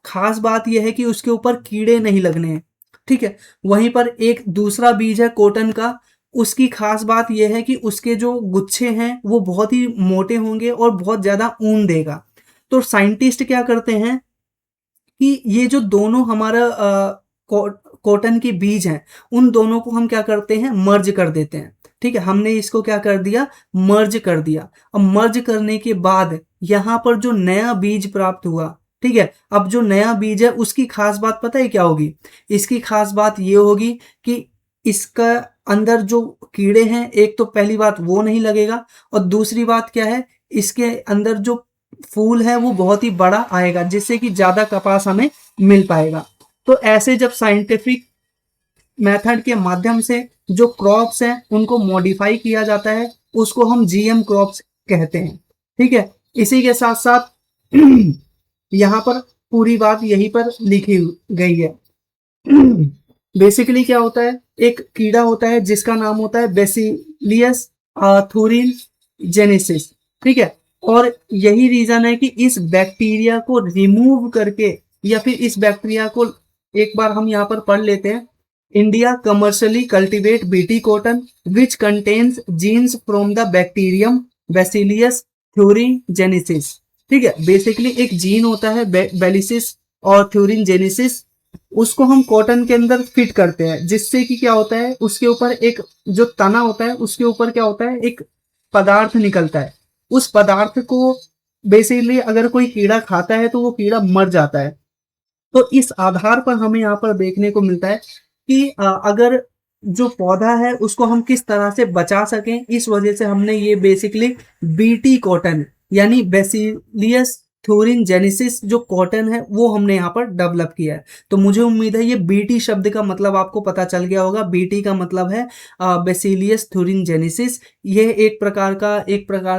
Speaker 1: खास बात यह है कि उसके ऊपर कीड़े नहीं लगने हैं। ठीक है। वहीं पर एक दूसरा बीज है कॉटन का, उसकी खास बात यह है कि उसके जो गुच्छे हैं वो बहुत ही मोटे होंगे और बहुत ज्यादा ऊन देगा। तो साइंटिस्ट क्या करते हैं कि ये जो दोनों हमारा कॉटन के बीज हैं, उन दोनों को हम क्या करते हैं, मर्ज कर देते हैं। ठीक है, हमने इसको क्या कर दिया, मर्ज कर दिया। अब मर्ज करने के बाद यहाँ पर जो नया बीज प्राप्त हुआ, ठीक है, अब जो नया बीज है उसकी खास बात पता है क्या होगी? इसकी खास बात ये होगी कि इसका अंदर जो कीड़े हैं, एक तो पहली बात वो नहीं लगेगा, और दूसरी बात क्या है, इसके अंदर जो फूल है वो बहुत ही बड़ा आएगा, जिससे कि ज्यादा कपास हमें मिल पाएगा। तो ऐसे जब साइंटिफिक मेथड के माध्यम से जो क्रॉप्स हैं उनको मॉडिफाई किया जाता है, उसको हम जीएम क्रॉप्स कहते हैं। ठीक है, इसी के साथ साथ यहाँ पर पूरी बात यहीं पर लिखी गई है। बेसिकली क्या होता है, एक कीड़ा होता है जिसका नाम होता है बेसिलियस थूरिन जेनेसिस। ठीक है, और यही रीजन है कि इस बैक्टीरिया को रिमूव करके, या फिर इस बैक्टीरिया को एक बार हम यहाँ पर पढ़ लेते हैं। India commercially cultivate BT cotton which contains genes from the bacterium Bacillus thuringiensis. ठीक है, बेसिकली एक जीन होता है बेलिसिस और थ्यूरिन जेनेसिस, उसको हम कॉटन के अंदर फिट करते हैं, जिससे कि क्या होता है, उसके ऊपर एक जो तना होता है उसके ऊपर क्या होता है, एक पदार्थ निकलता है। उस पदार्थ को बेसिकली अगर कोई कीड़ा खाता है तो वो कीड़ा मर जाता है। तो इस आधार पर हमें यहाँ पर देखने को मिलता है कि अगर जो पौधा है उसको हम किस तरह से बचा सकें, इस वजह से हमने ये बेसिकली बीटी कॉटन यानी बेसिलियस थ्यूरिन जेनेसिस जो कॉटन है वो हमने यहाँ पर डेवलप किया है। तो मुझे उम्मीद है ये बीटी शब्द का मतलब आपको पता चल गया होगा। बीटी का मतलब है बेसिलियस थ्यूरिन जेनेसिस। ये एक प्रकार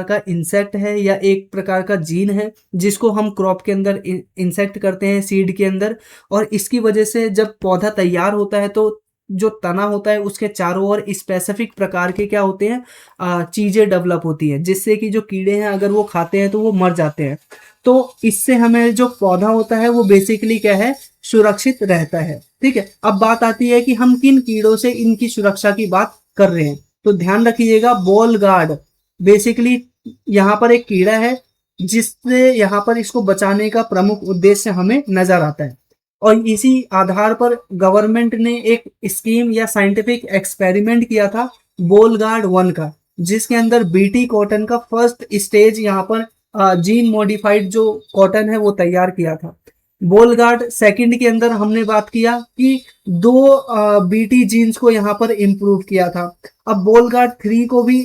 Speaker 1: का इंसेक्ट है या एक प्रकार का जीन है जिसको हम क्रॉप के अंदर इंसेक्ट करते हैं, सीड के अंदर, और इसकी वजह से जब पौधा तैयार होता है तो जो तना होता है उसके चारों ओर स्पेसिफिक प्रकार के क्या होते हैं, चीजें डेवलप होती हैं, जिससे कि जो कीड़े हैं अगर वो खाते हैं तो वो मर जाते हैं। तो इससे हमें जो पौधा होता है वो बेसिकली क्या है, सुरक्षित रहता है। ठीक है, अब बात आती है कि हम किन कीड़ों से इनकी सुरक्षा की बात कर रहे हैं। तो ध्यान रखिएगा, बॉल गार्ड बेसिकली यहाँ पर एक कीड़ा है जिससे यहाँ पर इसको बचाने का प्रमुख उद्देश्य हमें नजर आता है। और इसी आधार पर गवर्नमेंट ने एक स्कीम या साइंटिफिक एक्सपेरिमेंट किया था बोल गार्ड 1 का, जिसके अंदर बीटी कॉटन का फर्स्ट स्टेज यहाँ पर जीन मॉडिफाइड जो कॉटन है वो तैयार किया था। बोल गार्ड सेकंड के अंदर हमने बात किया कि दो बीटी जीन्स को यहाँ पर इम्प्रूव किया था। अब बोल गार्ड 3 को भी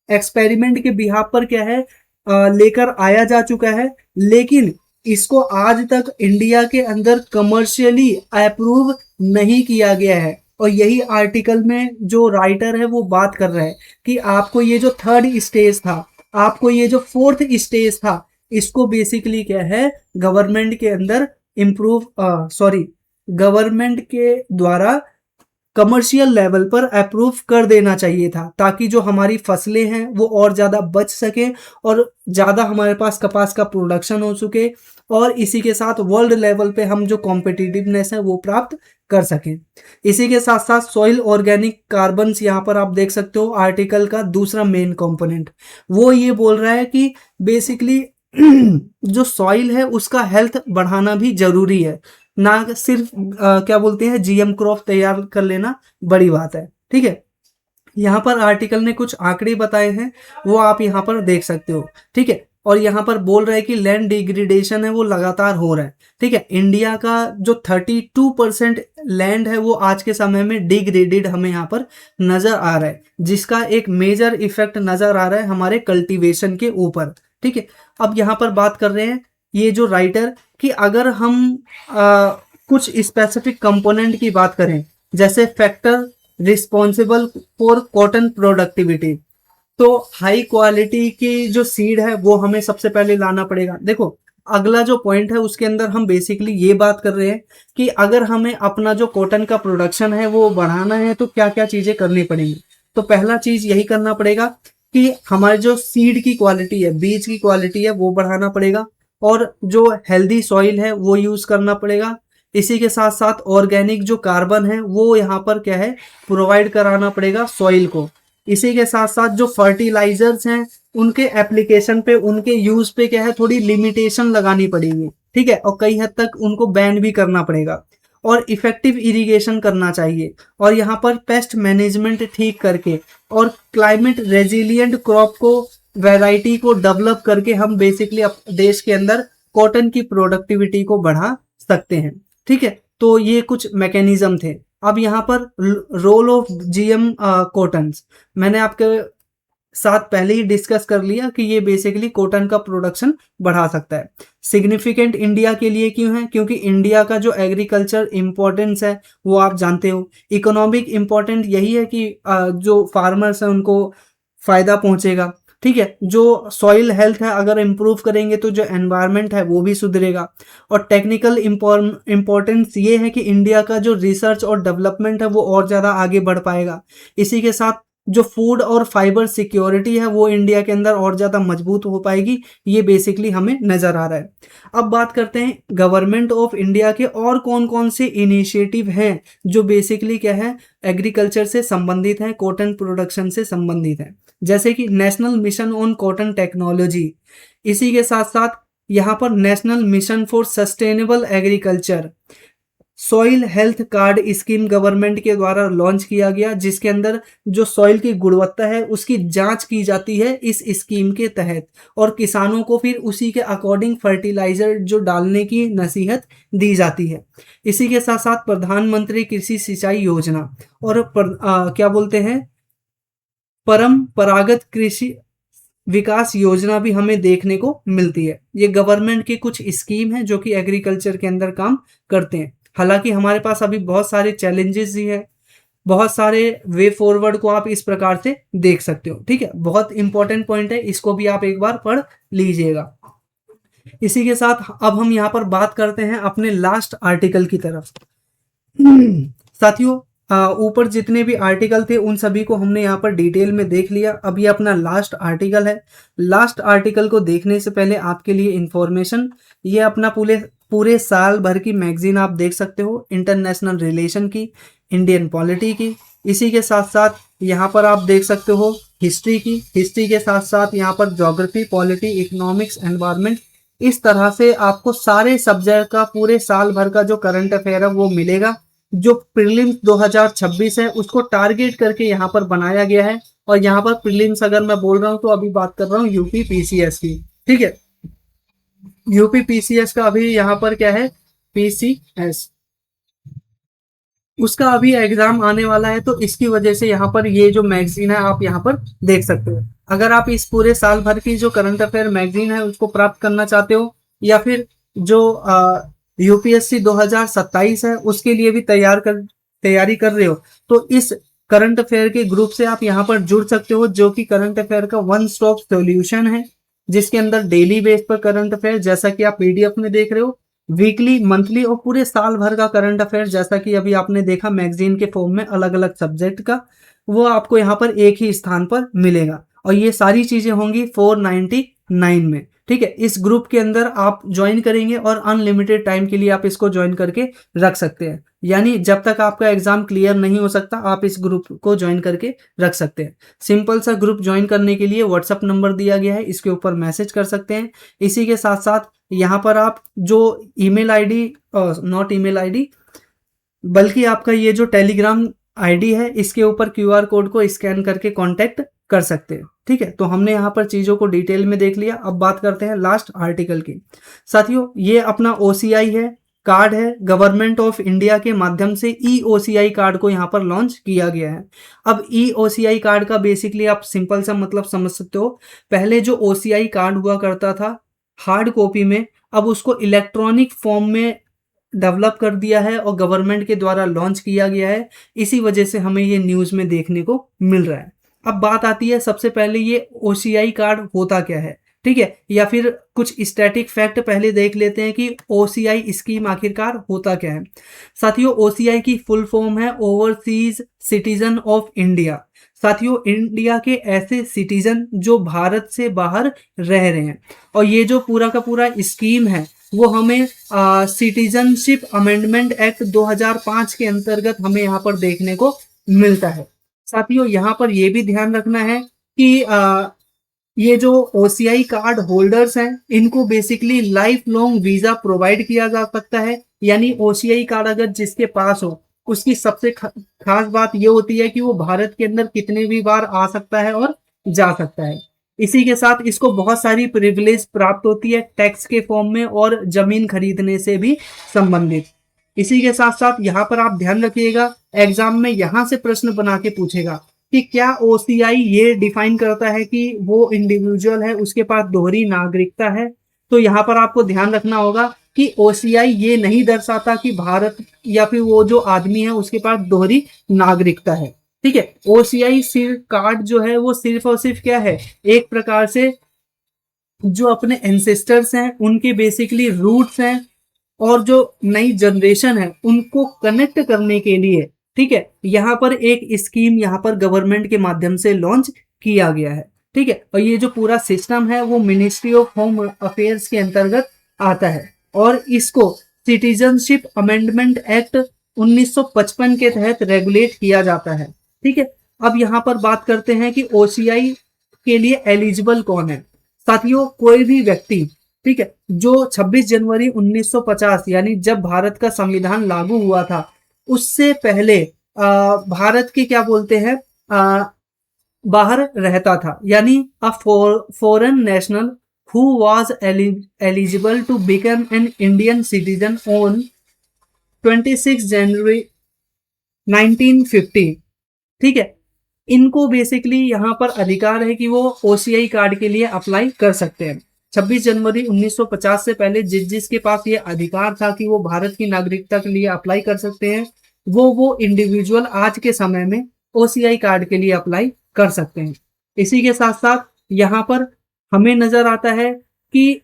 Speaker 1: एक्सपेरिमेंट के बिहाफ पर क्या है, लेकर आया जा चुका है, लेकिन इसको आज तक इंडिया के अंदर कमर्शियली अप्रूव नहीं किया गया है। और यही आर्टिकल में जो राइटर है वो बात कर रहा है कि आपको ये जो थर्ड स्टेज था, आपको ये जो फोर्थ स्टेज था, इसको बेसिकली क्या है, गवर्नमेंट के अंदर गवर्नमेंट के द्वारा कमर्शियल लेवल पर अप्रूव कर देना चाहिए था, ताकि जो हमारी फसलें हैं वो और ज़्यादा बच सके और ज़्यादा हमारे पास कपास का प्रोडक्शन हो सके, और इसी के साथ वर्ल्ड लेवल पे हम जो कॉम्पिटिटिवनेस है वो प्राप्त कर सकें। इसी के साथ साथ सॉइल ऑर्गेनिक कार्बन्स, यहाँ पर आप देख सकते हो आर्टिकल का दूसरा मेन कंपोनेंट, वो ये बोल रहा है कि बेसिकली जो सॉइल है उसका हेल्थ बढ़ाना भी जरूरी है, ना सिर्फ क्या बोलते हैं जीएम क्रॉप तैयार कर लेना बड़ी बात है। ठीक है, यहाँ पर आर्टिकल ने कुछ आंकड़े बताए हैं, वो आप यहाँ पर देख सकते हो। ठीक है, और यहाँ पर बोल रहा है कि लैंड डिग्रेडेशन है वो लगातार हो रहा है। ठीक है, इंडिया का जो 32% लैंड है वो आज के समय में डिग्रेडेड हमें यहाँ पर नजर आ रहा है, जिसका एक मेजर इफेक्ट नजर आ रहा है हमारे कल्टीवेशन के ऊपर। ठीक है, अब यहाँ पर बात कर रहे हैं ये जो राइटर कि अगर हम कुछ स्पेसिफिक कंपोनेंट की बात करें, जैसे factor responsible for cotton productivity, तो हाई क्वालिटी की जो सीड है वो हमें सबसे पहले लाना पड़ेगा। देखो, अगला जो पॉइंट है उसके अंदर हम बेसिकली ये बात कर रहे हैं कि अगर हमें अपना जो कॉटन का प्रोडक्शन है वो बढ़ाना है तो क्या क्या चीजें करनी पड़ेंगी। तो पहला चीज यही करना पड़ेगा कि हमारे जो सीड की क्वालिटी है, बीज की क्वालिटी है, वो बढ़ाना पड़ेगा, और जो हेल्दी सॉइल है वो यूज करना पड़ेगा। इसी के साथ साथ ऑर्गेनिक जो कार्बन है वो यहाँ पर क्या है, प्रोवाइड कराना पड़ेगा सॉइल को। इसी के साथ साथ जो फर्टिलाइजर्स हैं उनके एप्लीकेशन पे, उनके यूज पे क्या है, थोड़ी लिमिटेशन लगानी पड़ेगी, ठीक है, और कई हद तक उनको बैन भी करना पड़ेगा। और इफेक्टिव इरिगेशन करना चाहिए, और यहाँ पर पेस्ट मैनेजमेंट ठीक करके और क्लाइमेट रेजिलिएंट क्रॉप को, वैरायटी को डेवलप करके हम बेसिकली देश के अंदर कॉटन की प्रोडक्टिविटी को बढ़ा सकते हैं, ठीक है। तो ये कुछ मैकेनिज्म थे। अब यहाँ पर रोल ऑफ जीएम कॉटन, मैंने आपके साथ पहले ही डिस्कस कर लिया कि ये बेसिकली कॉटन का प्रोडक्शन बढ़ा सकता है। सिग्निफिकेंट इंडिया के लिए क्यों है? क्योंकि इंडिया का जो एग्रीकल्चर इंपॉर्टेंस है वो आप जानते हो। इकोनॉमिक इंपॉर्टेंट यही है कि जो फार्मर्स हैं उनको फायदा पहुंचेगा, ठीक है। जो सॉइल हेल्थ है अगर इम्प्रूव करेंगे तो जो एनवायरनमेंट है वो भी सुधरेगा। और टेक्निकल इंपॉर्टेंस ये है कि इंडिया का जो रिसर्च और डेवलपमेंट है वो और ज़्यादा आगे बढ़ पाएगा। इसी के साथ जो फूड और फाइबर सिक्योरिटी है वो इंडिया के अंदर और ज़्यादा मजबूत हो पाएगी। ये बेसिकली हमें नज़र आ रहा है। अब बात करते हैं गवर्नमेंट ऑफ इंडिया के और कौन कौन से इनिशिएटिव हैं जो बेसिकली क्या है, एग्रीकल्चर से संबंधित हैं, कॉटन प्रोडक्शन से संबंधित हैं। जैसे कि national mission on cotton technology, इसी के साथ साथ यहाँ पर national mission for sustainable agriculture, soil health card scheme government के द्वारा लॉन्च किया गया, जिसके अंदर जो सॉइल की गुणवत्ता है उसकी जांच की जाती है इस स्कीम के तहत, और किसानों को फिर उसी के अकॉर्डिंग फर्टिलाइजर जो डालने की नसीहत दी जाती है। इसी के साथ साथ प्रधानमंत्री कृषि सिंचाई योजना और क्या बोलते हैं, परंपरागत कृषि विकास योजना भी हमें देखने को मिलती है। ये गवर्नमेंट की कुछ स्कीम है जो कि एग्रीकल्चर के अंदर काम करते हैं। हालांकि हमारे पास अभी बहुत सारे चैलेंजेस ही है, बहुत सारे वे फॉरवर्ड को आप इस प्रकार से देख सकते हो, ठीक है। बहुत इंपॉर्टेंट पॉइंट है, इसको भी आप एक बार पढ़ लीजिएगा। इसी के साथ अब हम यहाँ पर बात करते हैं अपने लास्ट आर्टिकल की तरफ। साथियों, ऊपर जितने भी आर्टिकल थे उन सभी को हमने यहाँ पर डिटेल में देख लिया। अब ये अपना लास्ट आर्टिकल है। लास्ट आर्टिकल को देखने से पहले आपके लिए इंफॉर्मेशन, ये अपना पूरे साल भर की मैगजीन आप देख सकते हो, इंटरनेशनल रिलेशन की, इंडियन पॉलिटी की। इसी के साथ साथ यहाँ पर आप देख सकते हो हिस्ट्री की, हिस्ट्री के साथ साथ यहाँ पर ज्योग्राफी, पॉलिटी, इकोनॉमिक्स, एनवायरनमेंट। इस तरह से आपको सारे सब्जेक्ट का पूरे साल भर का जो करंट अफेयर है वो मिलेगा। जो प्रीलिम्स 2026 है उसको टारगेट करके यहाँ पर बनाया गया है। और यहाँ पर प्रीलिम्स अगर मैं बोल रहा हूँ तो अभी बात कर रहा हूँ यूपी पीसीएस की, ठीक है। यूपी पीसीएस का अभी यहाँ पर क्या है, पीसीएस, उसका अभी एग्जाम आने वाला है, तो इसकी वजह से यहाँ पर ये जो मैगजीन है आप यहाँ पर देख सकते हो। अगर आप इस पूरे साल भर की जो करंट अफेयर मैगजीन है उसको प्राप्त करना चाहते हो, या फिर जो यूपीएससी 2027 है उसके लिए भी तैयारी कर रहे हो, तो इस करंट अफेयर के ग्रुप से आप यहाँ पर जुड़ सकते हो, जो कि करंट अफेयर का वन स्टॉप सॉल्यूशन है, जिसके अंदर डेली बेस पर करंट अफेयर, जैसा कि आप पीडीएफ में देख रहे हो, वीकली, मंथली और पूरे साल भर का करंट अफेयर, जैसा कि अभी आपने देखा मैगजीन के फॉर्म में अलग अलग सब्जेक्ट का, वो आपको यहाँ पर एक ही स्थान पर मिलेगा। और ये सारी चीजें होंगी 499 में, ठीक है। इस ग्रुप के अंदर आप ज्वाइन करेंगे और अनलिमिटेड टाइम के लिए आप इसको ज्वाइन करके रख सकते हैं, यानी जब तक आपका एग्जाम क्लियर नहीं हो सकता आप इस ग्रुप को ज्वाइन करके रख सकते हैं। सिंपल सा ग्रुप ज्वाइन करने के लिए व्हाट्सएप नंबर दिया गया है, इसके ऊपर मैसेज कर सकते हैं। इसी के साथ साथ यहाँ पर आप जो email ID, not email ID बल्कि आपका ये जो टेलीग्राम आईडी है, इसके ऊपर क्यूआर कोड को स्कैन करके कांटेक्ट कर सकते हैं, ठीक है। तो हमने यहाँ पर चीज़ों को डिटेल में देख लिया। अब बात करते हैं लास्ट आर्टिकल की। साथियों, ये अपना ओसीआई है, कार्ड है, गवर्नमेंट ऑफ इंडिया के माध्यम से ईओसीआई कार्ड को यहाँ पर लॉन्च किया गया है। अब ईओसीआई कार्ड का बेसिकली आप सिंपल सा मतलब समझ सकते हो। पहले जो ओसीआई कार्ड हुआ करता था हार्ड कॉपी में, अब उसको इलेक्ट्रॉनिक फॉर्म में डेवलप कर दिया है और गवर्नमेंट के द्वारा लॉन्च किया गया है। इसी वजह से हमें ये न्यूज़ में देखने को मिल रहा है। अब बात आती है सबसे पहले ये ओसीआई कार्ड होता क्या है, ठीक है, या फिर कुछ स्टैटिक फैक्ट पहले देख लेते हैं कि ओसीआई स्कीम आखिरकार होता क्या है। साथियों, ओसीआई की फुल फॉर्म है ओवरसीज सिटीजन ऑफ इंडिया। साथियों, इंडिया के ऐसे सिटीजन जो भारत से बाहर रह रहे हैं, और ये जो पूरा का पूरा स्कीम है वो हमें सिटीजनशिप अमेंडमेंट एक्ट 2005 के अंतर्गत हमें यहाँ पर देखने को मिलता है। साथियों यहाँ पर ये भी ध्यान रखना है कि ये जो ओसीआई कार्ड होल्डर्स हैं इनको basically life long visa provide किया जा सकता है। यानी ओसीआई कार्ड अगर जिसके पास हो उसकी सबसे खास बात ये होती है कि वो भारत के अंदर कितने भी बार आ सकता है और जा सकता है। इसी के साथ इसको बहुत सारी प्रिविलेज प्राप्त होती है टैक्स के फॉर्म में और जमीन खरीदने से भी संबंधित। इसी के साथ साथ यहाँ पर आप ध्यान रखिएगा, एग्जाम में यहाँ से प्रश्न बना के पूछेगा कि क्या ओसीआई ये डिफाइन करता है कि वो इंडिविजुअल है उसके पास दोहरी नागरिकता है। तो यहाँ पर आपको ध्यान रखना होगा कि ओसीआई ये नहीं दर्शाता कि भारत या फिर वो जो आदमी है उसके पास दोहरी नागरिकता है। ठीक है, ओसीआई सिर्फ कार्ड जो है वो सिर्फ और सिर्फ क्या है, एक प्रकार से जो अपने एंसेस्टर्स हैं उनके बेसिकली रूट्स हैं और जो नई जनरेशन है उनको कनेक्ट करने के लिए, ठीक है, यहाँ पर एक स्कीम यहाँ पर गवर्नमेंट के माध्यम से लॉन्च किया गया है। ठीक है, और ये जो पूरा सिस्टम है वो मिनिस्ट्री ऑफ होम अफेयर्स के अंतर्गत आता है और इसको सिटीजनशिप अमेंडमेंट एक्ट 1955 के तहत रेगुलेट किया जाता है। ठीक है, अब यहाँ पर बात करते हैं कि ओसीआई के लिए एलिजिबल कौन है। साथियों कोई भी व्यक्ति, ठीक है, जो 26 जनवरी 1950 यानी जब भारत का संविधान लागू हुआ था उससे पहले भारत के क्या बोलते हैं बाहर रहता था, यानी a foreign national who was eligible to become an Indian citizen on 26 January 1950। ठीक है, इनको बेसिकली यहाँ पर अधिकार है कि वो ओसीआई कार्ड के लिए अप्लाई कर सकते हैं। 26 जनवरी 1950 से पहले जिसके पास ये अधिकार था कि वो भारत की नागरिकता के लिए अप्लाई कर सकते हैं, वो इंडिविजुअल आज के समय में ओसीआई कार्ड के लिए अप्लाई कर सकते हैं। इसी के साथ साथ यहाँ पर हमें नजर आता है कि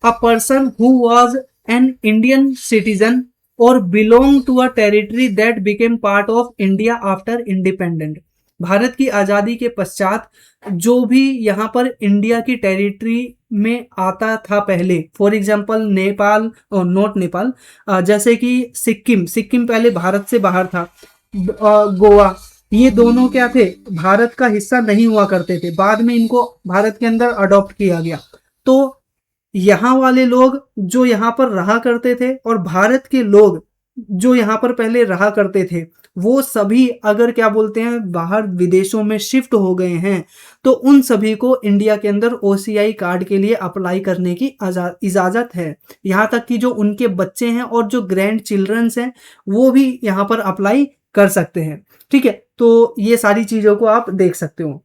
Speaker 1: a person who was an Indian citizen और belong to a territory that became part of India after independent. Bharat की आज़ादी के पश्चात जो भी यहाँ पर इंडिया की टेरिटरी में आता था पहले, फॉर एग्जांपल नेपाल और नॉट नेपाल, जैसे कि सिक्किम पहले भारत से बाहर था, गोवा, ये दोनों क्या थे, भारत का हिस्सा नहीं हुआ करते थे, बाद में इनको भारत के अंदर अडॉप्ट किया गया। तो यहाँ वाले लोग जो यहाँ पर रहा करते थे और भारत के लोग जो यहाँ पर पहले रहा करते थे वो सभी अगर क्या बोलते हैं बाहर विदेशों में शिफ्ट हो गए हैं तो उन सभी को इंडिया के अंदर ओसीआई कार्ड के लिए अप्लाई करने की इजाज़त है। यहाँ तक कि जो उनके बच्चे हैं और जो ग्रैंड चिल्ड्रंस हैं वो भी यहाँ पर अप्लाई कर सकते हैं। ठीक है, तो ये सारी चीज़ों को आप देख सकते हो।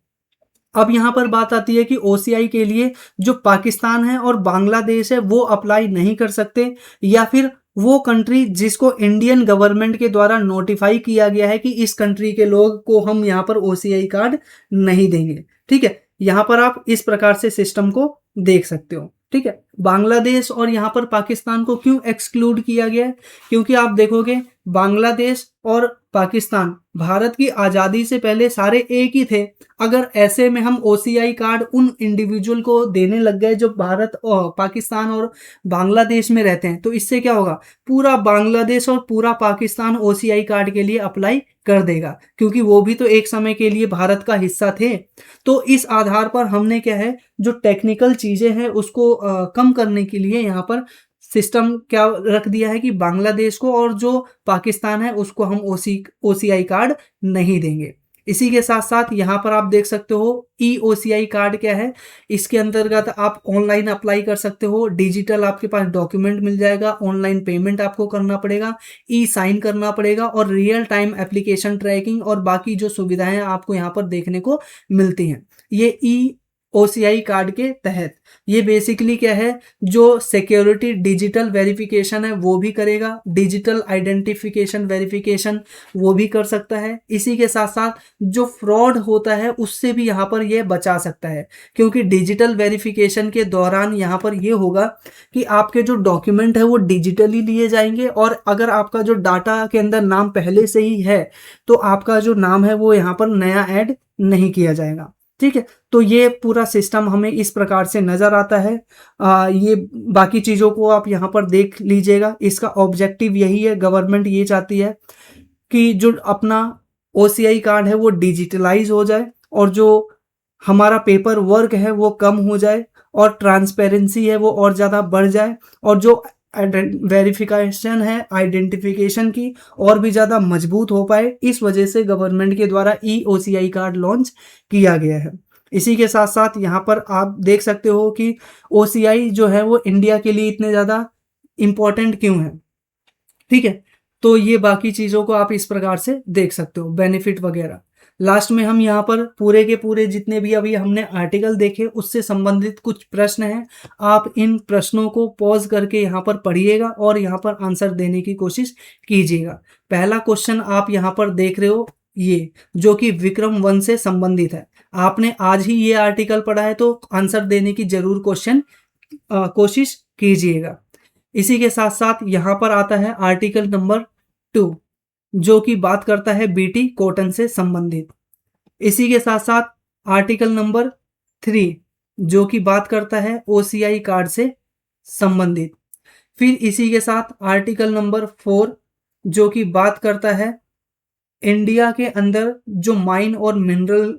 Speaker 1: अब यहाँ पर बात आती है कि ओसीआई के लिए जो पाकिस्तान है और बांग्लादेश है वो अप्लाई नहीं कर सकते, या फिर वो कंट्री जिसको इंडियन गवर्नमेंट के द्वारा नोटिफाई किया गया है कि इस कंट्री के लोग को हम यहाँ पर ओसीआई कार्ड नहीं देंगे। ठीक है, यहाँ पर आप इस प्रकार से सिस्टम को देख सकते हो। ठीक है, बांग्लादेश और यहाँ पर पाकिस्तान को क्यों एक्सक्लूड किया गया है, क्योंकि आप देखोगे बांग्लादेश और पाकिस्तान भारत की आज़ादी से पहले सारे एक ही थे। अगर ऐसे में हम ओसीआई कार्ड उन इंडिविजुअल को देने लग गए जो भारत और पाकिस्तान और बांग्लादेश में रहते हैं तो इससे क्या होगा, पूरा बांग्लादेश और पूरा पाकिस्तान ओसीआई कार्ड के लिए अप्लाई कर देगा, क्योंकि वो भी तो एक समय के लिए भारत का हिस्सा थे। तो इस आधार पर हमने क्या है जो टेक्निकल चीज़ें हैं उसको कम करने के लिए यहाँ पर सिस्टम क्या रख दिया है कि बांग्लादेश को और जो पाकिस्तान है उसको हम ओसीआई कार्ड नहीं देंगे। इसी के साथ साथ यहाँ पर आप देख सकते हो ई ओसीआई कार्ड क्या है, इसके अंतर्गत आप ऑनलाइन अप्लाई कर सकते हो, डिजिटल आपके पास डॉक्यूमेंट मिल जाएगा, ऑनलाइन पेमेंट आपको करना पड़ेगा, ई साइन करना पड़ेगा और रियल टाइम एप्लीकेशन ट्रैकिंग और बाकी जो सुविधाएं आपको यहाँ पर देखने को मिलती हैं ये ई ओसीआई कार्ड के तहत। ये बेसिकली क्या है जो सिक्योरिटी डिजिटल वेरिफिकेशन है वो भी करेगा, डिजिटल आइडेंटिफिकेशन वेरिफिकेशन वो भी कर सकता है। इसी के साथ साथ जो फ्रॉड होता है उससे भी यहाँ पर ये बचा सकता है, क्योंकि डिजिटल वेरिफिकेशन के दौरान यहाँ पर ये होगा कि आपके जो डॉक्यूमेंट है वो डिजिटली लिए जाएंगे और अगर आपका जो डाटा के अंदर नाम पहले से ही है तो आपका जो नाम है वो यहाँ पर नया ऐड नहीं किया जाएगा। ठीक है, तो ये पूरा सिस्टम हमें इस प्रकार से नज़र आता है। ये बाकी चीज़ों को आप यहाँ पर देख लीजिएगा। इसका ऑब्जेक्टिव यही है, गवर्नमेंट ये चाहती है कि जो अपना ओसीआई कार्ड है वो डिजिटलाइज हो जाए और जो हमारा पेपर वर्क है वो कम हो जाए और ट्रांसपेरेंसी है वो और ज़्यादा बढ़ जाए और जो वेरिफिकेशन है आइडेंटिफिकेशन की और भी ज़्यादा मजबूत हो पाए। इस वजह से गवर्नमेंट के द्वारा ई ओसीआई कार्ड लॉन्च किया गया है। इसी के साथ साथ यहाँ पर आप देख सकते हो कि ओसीआई जो है वो इंडिया के लिए इतने ज़्यादा इम्पोर्टेंट क्यों है। ठीक है, तो ये बाकी चीज़ों को आप इस प्रकार से देख सकते हो, बेनिफिट वगैरह। लास्ट में हम यहाँ पर पूरे के पूरे जितने भी अभी हमने आर्टिकल देखे उससे संबंधित कुछ प्रश्न हैं, आप इन प्रश्नों को पॉज करके यहाँ पर पढ़िएगा और यहाँ पर आंसर देने की कोशिश कीजिएगा। पहला क्वेश्चन आप यहाँ पर देख रहे हो, ये जो कि विक्रम वन से संबंधित है। आपने आज ही ये आर्टिकल पढ़ा है तो आंसर देने की जरूर कोशिश कीजिएगा। इसी के साथ साथ यहाँ पर आता है आर्टिकल नंबर 2 जो कि बात करता है बीटी कॉटन से संबंधित। इसी के साथ साथ आर्टिकल नंबर 3 जो कि बात करता है ओसीआई कार्ड से संबंधित। फिर इसी के साथ आर्टिकल नंबर 4 जो कि बात करता है इंडिया के अंदर जो माइन और मिनरल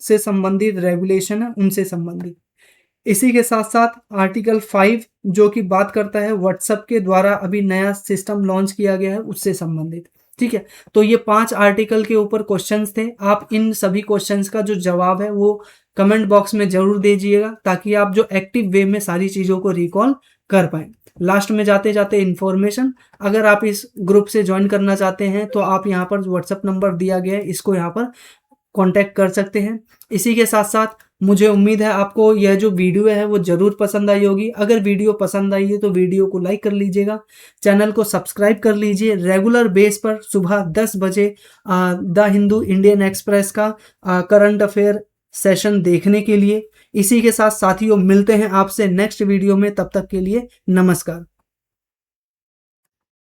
Speaker 1: से संबंधित रेगुलेशन है उनसे संबंधित। इसी के साथ साथ आर्टिकल 5 जो कि बात करता है व्हाट्सएप के द्वारा अभी नया सिस्टम लॉन्च किया गया है उससे संबंधित। ठीक है, तो ये 5 आर्टिकल के ऊपर क्वेश्चंस थे। आप इन सभी क्वेश्चंस का जो जवाब है वो कमेंट बॉक्स में जरूर दीजिएगा ताकि आप जो एक्टिव वे में सारी चीज़ों को रिकॉल कर पाएँ। लास्ट में जाते जाते इन्फॉर्मेशन, अगर आप इस ग्रुप से ज्वाइन करना चाहते हैं तो आप यहाँ पर व्हाट्सएप नंबर दिया गया है, इसको यहाँ पर कांटेक्ट कर सकते हैं। इसी के साथ साथ मुझे उम्मीद है आपको यह जो वीडियो है वो ज़रूर पसंद आई होगी। अगर वीडियो पसंद आई है तो वीडियो को लाइक कर लीजिएगा, चैनल को सब्सक्राइब कर लीजिए। रेगुलर बेस पर सुबह 10 बजे द हिंदू इंडियन एक्सप्रेस का करंट अफेयर सेशन देखने के लिए। इसी के साथ साथियों मिलते हैं आपसे नेक्स्ट वीडियो में, तब तक के लिए नमस्कार।